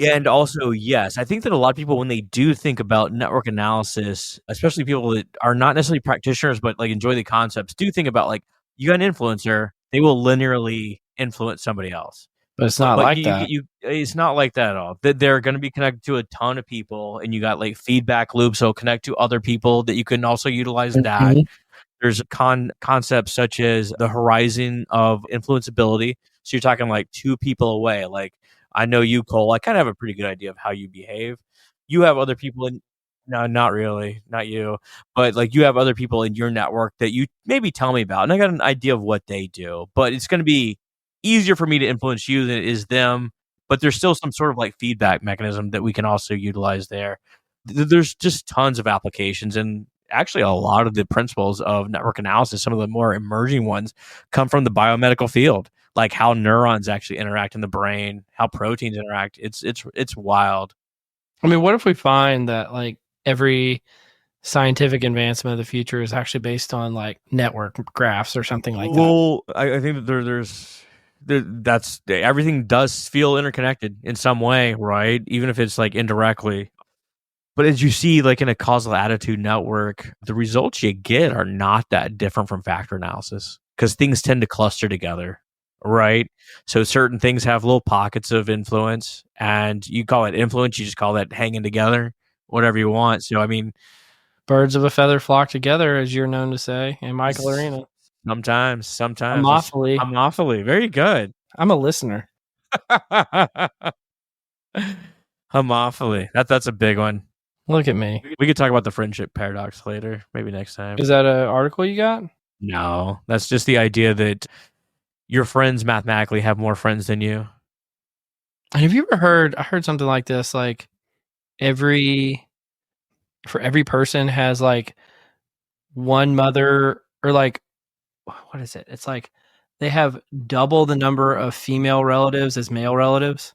[SPEAKER 1] And also, yes, I think that a lot of people, when they do think about network analysis, especially people that are not necessarily practitioners but like enjoy the concepts, do think about like you got an influencer, they will linearly influence somebody else.
[SPEAKER 2] But it's
[SPEAKER 1] But
[SPEAKER 2] not
[SPEAKER 1] but
[SPEAKER 2] like that.
[SPEAKER 1] it's not like that at all. That they're going to be connected to a ton of people, and you got like feedback loops, so connect to other people that you can also utilize that.
[SPEAKER 2] Mhm.
[SPEAKER 1] There's concepts such as the horizon of influenceability. So you're talking like two people away. Like I know you, Cole. I kind of have a pretty good idea of how you behave. You have other people in. No, not really, not you. But like you have other people in your network that you maybe tell me about, and I got an idea of what they do. But it's going to be easier for me to influence you than it is them. But there's still some sort of like feedback mechanism that we can also utilize there. There's just tons of applications, and actually a lot of the principles of network analysis, some of the more emerging ones, come from the biomedical field, like how neurons actually interact in the brain, how proteins interact. It's wild.
[SPEAKER 3] I mean, what if we find that like every scientific advancement of the future is actually based on like network graphs or something like that?
[SPEAKER 1] Well, I think that that's everything does feel interconnected in some way, right? Even if it's like indirectly. But as you see, like in a causal attitude network, the results you get are not that different from factor analysis because things tend to cluster together, right? So certain things have little pockets of influence, and you call it influence, you just call that hanging together, whatever you want. So, I mean,
[SPEAKER 3] Birds of a feather flock together, as you're known to say, and Michael Arena.
[SPEAKER 1] sometimes
[SPEAKER 3] Homophily.
[SPEAKER 1] homophily. Very good.
[SPEAKER 3] I'm a listener.
[SPEAKER 1] Homophily. That's a big one.
[SPEAKER 3] Look at me.
[SPEAKER 1] We could talk about the friendship paradox later, maybe next time.
[SPEAKER 3] Is that an article you got?
[SPEAKER 1] No, that's just the idea that your friends mathematically have more friends than you.
[SPEAKER 3] Have you ever heard? I heard something like this. Like every person has like one mother, or like what is it? It's like they have double the number of female relatives as male relatives.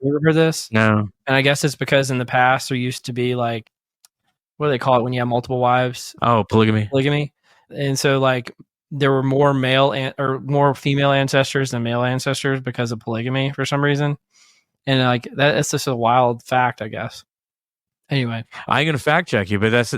[SPEAKER 3] You ever heard this?
[SPEAKER 1] No.
[SPEAKER 3] And I guess it's because in the past there used to be like, what do they call it when you have multiple wives?
[SPEAKER 1] Oh, polygamy.
[SPEAKER 3] Polygamy. And so like there were more or more female ancestors than male ancestors because of polygamy for some reason. And like that's just a wild fact, I guess. Anyway,
[SPEAKER 1] I ain't gonna fact check you, but that's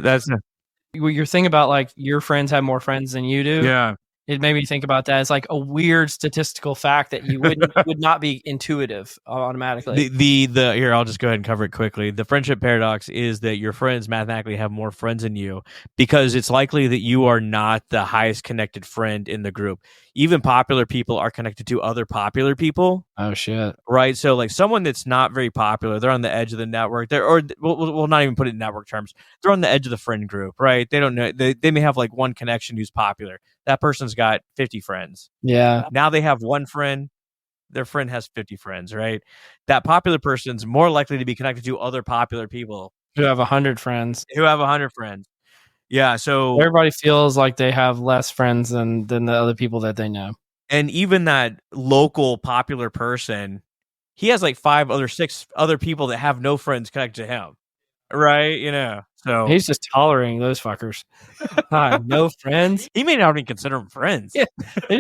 [SPEAKER 3] your thing about like your friends have more friends than you do.
[SPEAKER 1] yeah.
[SPEAKER 3] It made me think about that. It's like a weird statistical fact that you would not be intuitive automatically.
[SPEAKER 1] The here, I'll just go ahead and cover it quickly. The friendship paradox is that your friends mathematically have more friends than you because it's likely that you are not the highest connected friend in the group. Even popular people are connected to other popular people.
[SPEAKER 3] Oh shit!
[SPEAKER 1] Right, so like someone that's not very popular, they're on the edge of the network. Or we'll not even put it in network terms. They're on the edge of the friend group, right? They don't know. They may have like one connection who's popular. That person's got 50 friends.
[SPEAKER 3] Yeah.
[SPEAKER 1] Now they have one friend. Their friend has 50 friends, right? That popular person's more likely to be connected to other popular people
[SPEAKER 3] Who have 100 friends.
[SPEAKER 1] who have 100 friends. Yeah, so
[SPEAKER 3] Everybody feels like they have less friends than the other people that they know.
[SPEAKER 1] and even that local popular person, he has like 6 other people that have no friends connected to him. Right, so
[SPEAKER 3] He's just tolerating those fuckers. Hi, no friends.
[SPEAKER 1] he may not even consider them friends.
[SPEAKER 3] Yeah, they're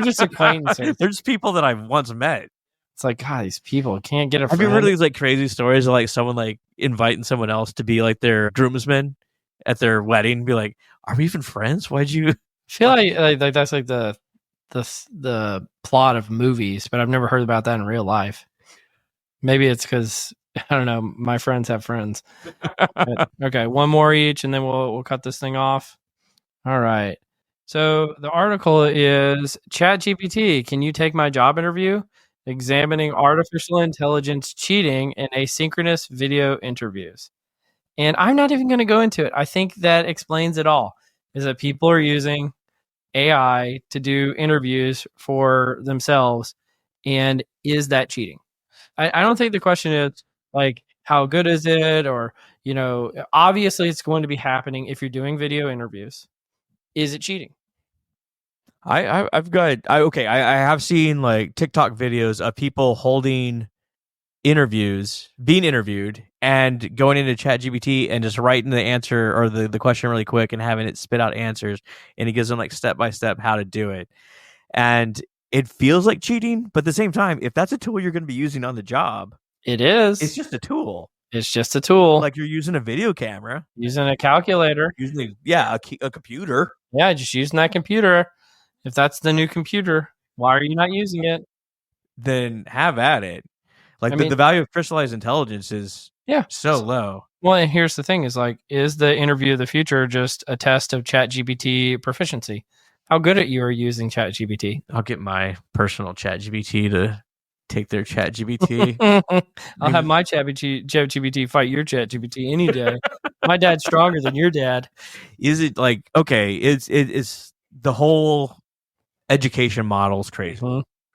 [SPEAKER 3] just acquaintances.
[SPEAKER 1] They're just people that I've once met.
[SPEAKER 3] It's like, God, these people can't get a
[SPEAKER 1] Have
[SPEAKER 3] friend.
[SPEAKER 1] you heard these like crazy stories of like someone like inviting someone else to be like their groomsman at their wedding? Be like, are we even friends? Why'd you?
[SPEAKER 3] I feel like that's like the plot of movies, but I've never heard about that in real life. Maybe it's because I don't know. My friends have friends. But, okay, one more each, and then we'll cut this thing off. All right. So the article is ChatGPT. Can you take my job interview? Examining artificial intelligence cheating in asynchronous video interviews. And I'm not even going to go into it. I think that explains it all. Is that people are using AI to do interviews for themselves, and is that cheating? I don't think the question is like how good is it, or obviously it's going to be happening if you're doing video interviews. Is it cheating?
[SPEAKER 1] I have seen like TikTok videos of people holding interviews, being interviewed, and going into ChatGPT and just writing the answer or the question really quick and having it spit out answers, and it gives them like step by step how to do it. And it feels like cheating, but at the same time, if that's a tool you're going to be using on the job,
[SPEAKER 3] It is.
[SPEAKER 1] it's just a tool.
[SPEAKER 3] It's just a tool.
[SPEAKER 1] Like you're using a video camera,
[SPEAKER 3] using a calculator.
[SPEAKER 1] using a computer.
[SPEAKER 3] Yeah, just using that computer. If that's the new computer, why are you not using it?
[SPEAKER 1] Then have at it. Like
[SPEAKER 3] I mean-
[SPEAKER 1] the value of crystallized intelligence is so low.
[SPEAKER 3] Well, and here's the thing: is like, is the interview of the future just a test of ChatGPT proficiency? How good at you are using ChatGPT?
[SPEAKER 1] I'll get my personal ChatGPT to take their ChatGPT.
[SPEAKER 3] I'll have my ChatGPT fight your ChatGPT any day. My dad's stronger than your dad.
[SPEAKER 1] Is it like, okay, it's the whole education model is crazy,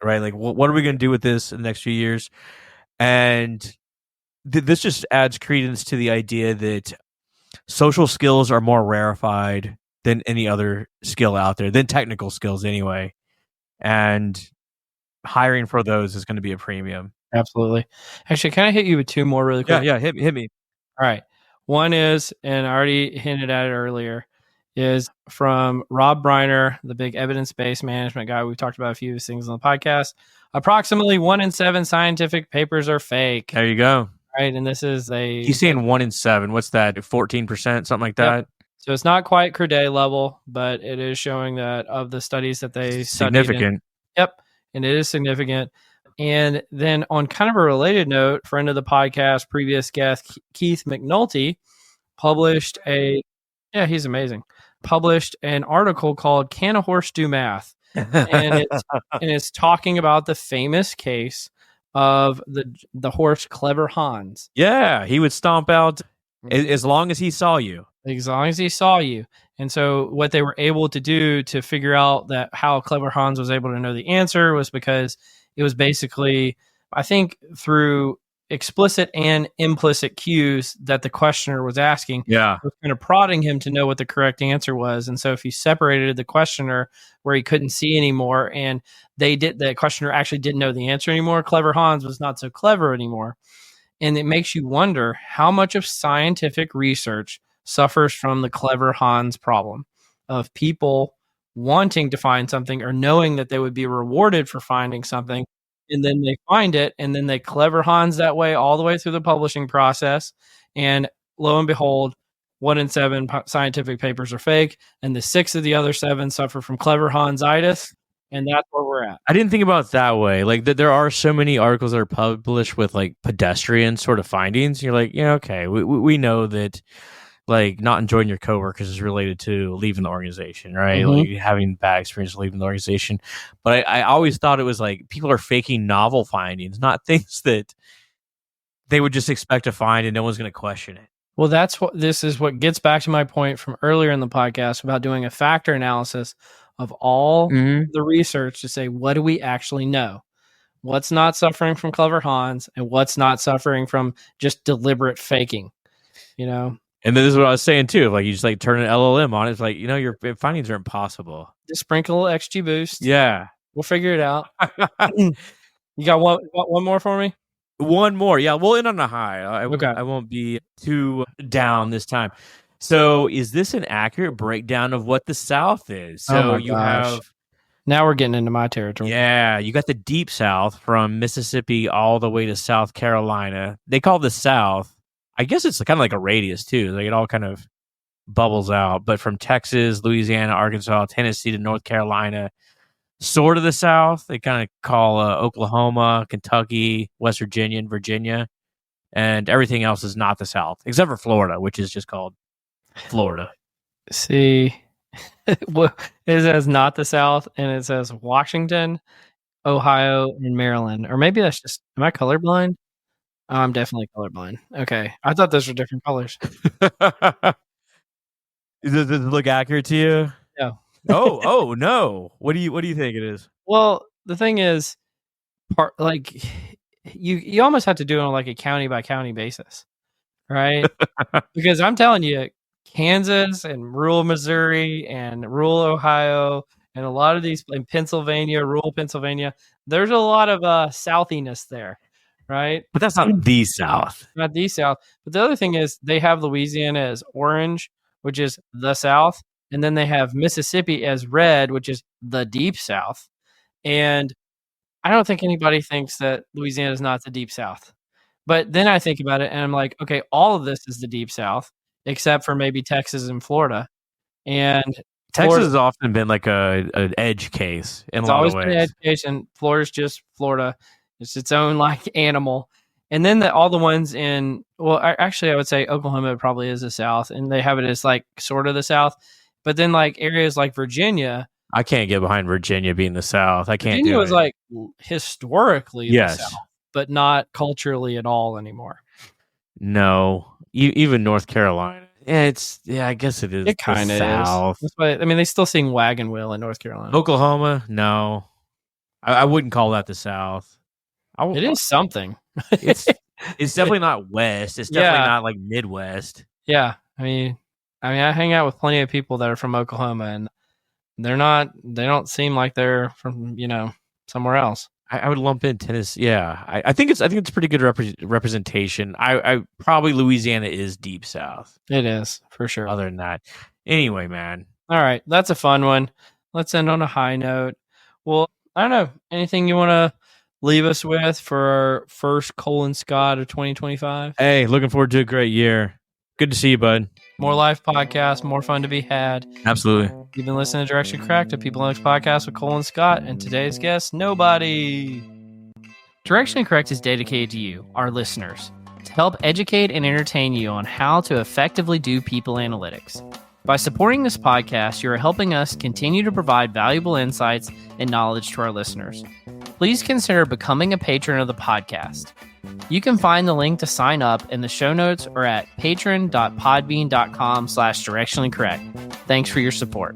[SPEAKER 1] right? Like, what are we going to do with this in the next few years? And this just adds credence to the idea that social skills are more rarefied than any other skill out there, than technical skills anyway. And hiring for those is going to be a premium.
[SPEAKER 3] Absolutely. Actually, can I hit you with two more really quick?
[SPEAKER 1] Yeah, hit me.
[SPEAKER 3] All right. One is, and I already hinted at it earlier, is from Rob Briner, the big evidence-based management guy. We've talked about a few of his things on the podcast. Approximately 1 in 7 scientific papers are fake.
[SPEAKER 1] There you go.
[SPEAKER 3] Right. And this is
[SPEAKER 1] he's saying 1 in 7. What's that? 14%, something like that.
[SPEAKER 3] Yep. So it's not quite Crede level, but it is showing that of the studies that they
[SPEAKER 1] significant.
[SPEAKER 3] Yep. And it is significant. And then on kind of a related note, friend of the podcast, previous guest, Keith McNulty, published he's amazing. Published an article called Can a Horse Do Math? And it's talking about the famous case of the horse Clever Hans.
[SPEAKER 1] Yeah, he would stomp out as long as he saw you.
[SPEAKER 3] As long as he saw you. And so what they were able to do to figure out that how Clever Hans was able to know the answer was because it was basically, I think, through explicit and implicit cues that the questioner was asking.
[SPEAKER 1] Yeah.
[SPEAKER 3] Was kind of prodding him to know what the correct answer was. And so if you separated the questioner where he couldn't see anymore and the questioner actually didn't know the answer anymore, Clever Hans was not so clever anymore. And it makes you wonder how much of scientific research suffers from the Clever Hans problem of people wanting to find something or knowing that they would be rewarded for finding something, and then they find it, and then they Clever Hans that way all the way through the publishing process, and lo and behold, 1 in 7 scientific papers are fake, and the 6 of the other 7 suffer from Clever Hansitis, and that's where we're at.
[SPEAKER 1] I didn't think about it that way. Like there are so many articles that are published with like pedestrian sort of findings. You're like, yeah, okay, we know that like not enjoying your coworkers is related to leaving the organization, right?
[SPEAKER 3] Mm-hmm.
[SPEAKER 1] Like having bad experience leaving the organization. But I always thought it was like people are faking novel findings, not things that they would just expect to find and no one's going to question it.
[SPEAKER 3] Well, this is what gets back to my point from earlier in the podcast about doing a factor analysis of all the research to say, what do we actually know? What's not suffering from Clever Hans and what's not suffering from just deliberate faking, you know?
[SPEAKER 1] And this is what I was saying too. Like you just like turn an LLM on. It's like, you know, your findings are impossible.
[SPEAKER 3] Just sprinkle XGBoost.
[SPEAKER 1] Yeah.
[SPEAKER 3] We'll figure it out. You got one more for me?
[SPEAKER 1] One more. Yeah. We'll end on a high. I won't be too down this time. So is this an accurate breakdown of what the South is? So have...
[SPEAKER 3] Now we're getting into my territory.
[SPEAKER 1] Yeah. You got the deep South from Mississippi all the way to South Carolina. They call the South, I guess it's kind of like a radius too. Like it all kind of bubbles out. But from Texas, Louisiana, Arkansas, Tennessee to North Carolina, sort of the South. They kind of call Oklahoma, Kentucky, West Virginia, and Virginia. And everything else is not the South, except for Florida, which is just called Florida.
[SPEAKER 3] See, it says not the South, and it says Washington, Ohio, and Maryland. Or maybe that's just, am I colorblind? Oh, I'm definitely colorblind. Okay. I thought those were different colors.
[SPEAKER 1] Does it look accurate to you?
[SPEAKER 3] No.
[SPEAKER 1] Oh no. What do you think it is?
[SPEAKER 3] Well, the thing is, you almost have to do it on like a county by county basis, right? Because I'm telling you, Kansas and rural Missouri and rural Ohio And a lot of these in Pennsylvania, rural Pennsylvania, there's a lot of southiness there, right?
[SPEAKER 1] But that's not the South.
[SPEAKER 3] Not the South. But the other thing is they have Louisiana as orange, which is the South. And then they have Mississippi as red, which is the deep South. And I don't think anybody thinks that Louisiana is not the deep South. But then I think about it and I'm like, okay, all of this is the deep South, except for maybe Texas and Florida. And
[SPEAKER 1] Texas
[SPEAKER 3] Florida,
[SPEAKER 1] has often been like an edge case in a
[SPEAKER 3] it's
[SPEAKER 1] lot
[SPEAKER 3] always
[SPEAKER 1] of
[SPEAKER 3] been an
[SPEAKER 1] ways.
[SPEAKER 3] education. Florida's just Florida. It's its own like animal. And then all the ones in, well, actually I would say Oklahoma probably is the South, and they have it as like sort of the South. But then like areas like Virginia,
[SPEAKER 1] I can't get behind Virginia being the South. I can't
[SPEAKER 3] Virginia
[SPEAKER 1] do
[SPEAKER 3] was
[SPEAKER 1] it.
[SPEAKER 3] like historically
[SPEAKER 1] Yes.
[SPEAKER 3] the South, but not culturally at all anymore.
[SPEAKER 1] No, even North Carolina. Yeah, I guess it is.
[SPEAKER 3] It kind of is. That's why, I mean, they still sing Wagon Wheel in North Carolina.
[SPEAKER 1] Oklahoma, no, I wouldn't call that the South.
[SPEAKER 3] It is something.
[SPEAKER 1] It's definitely not West. It's definitely not like Midwest.
[SPEAKER 3] Yeah, I mean, I hang out with plenty of people that are from Oklahoma, and they don't seem like they're from somewhere else.
[SPEAKER 1] I would lump in Tennessee. Yeah, I think it's pretty good representation. I probably Louisiana is deep South.
[SPEAKER 3] It is for sure.
[SPEAKER 1] Other than that, anyway, man.
[SPEAKER 3] All right, that's a fun one. Let's end on a high note. Well, I don't know. Anything you want to leave us with for our first Colin Scott of 2025?
[SPEAKER 1] Hey, looking forward to a great year. Good to see you, bud.
[SPEAKER 3] More life podcasts, more fun to be had.
[SPEAKER 1] Absolutely.
[SPEAKER 3] You've been listening to Directionally Correct, a People Next podcast with Colin Scott, and today's guest, nobody. Directionally Correct is dedicated to you, our listeners, to help educate and entertain you on how to effectively do people analytics. By supporting this podcast, you are helping us continue to provide valuable insights and knowledge to our listeners. Please consider becoming a patron of the podcast. You can find the link to sign up in the show notes or at patron.podbean.com/directionallycorrect. Thanks for your support.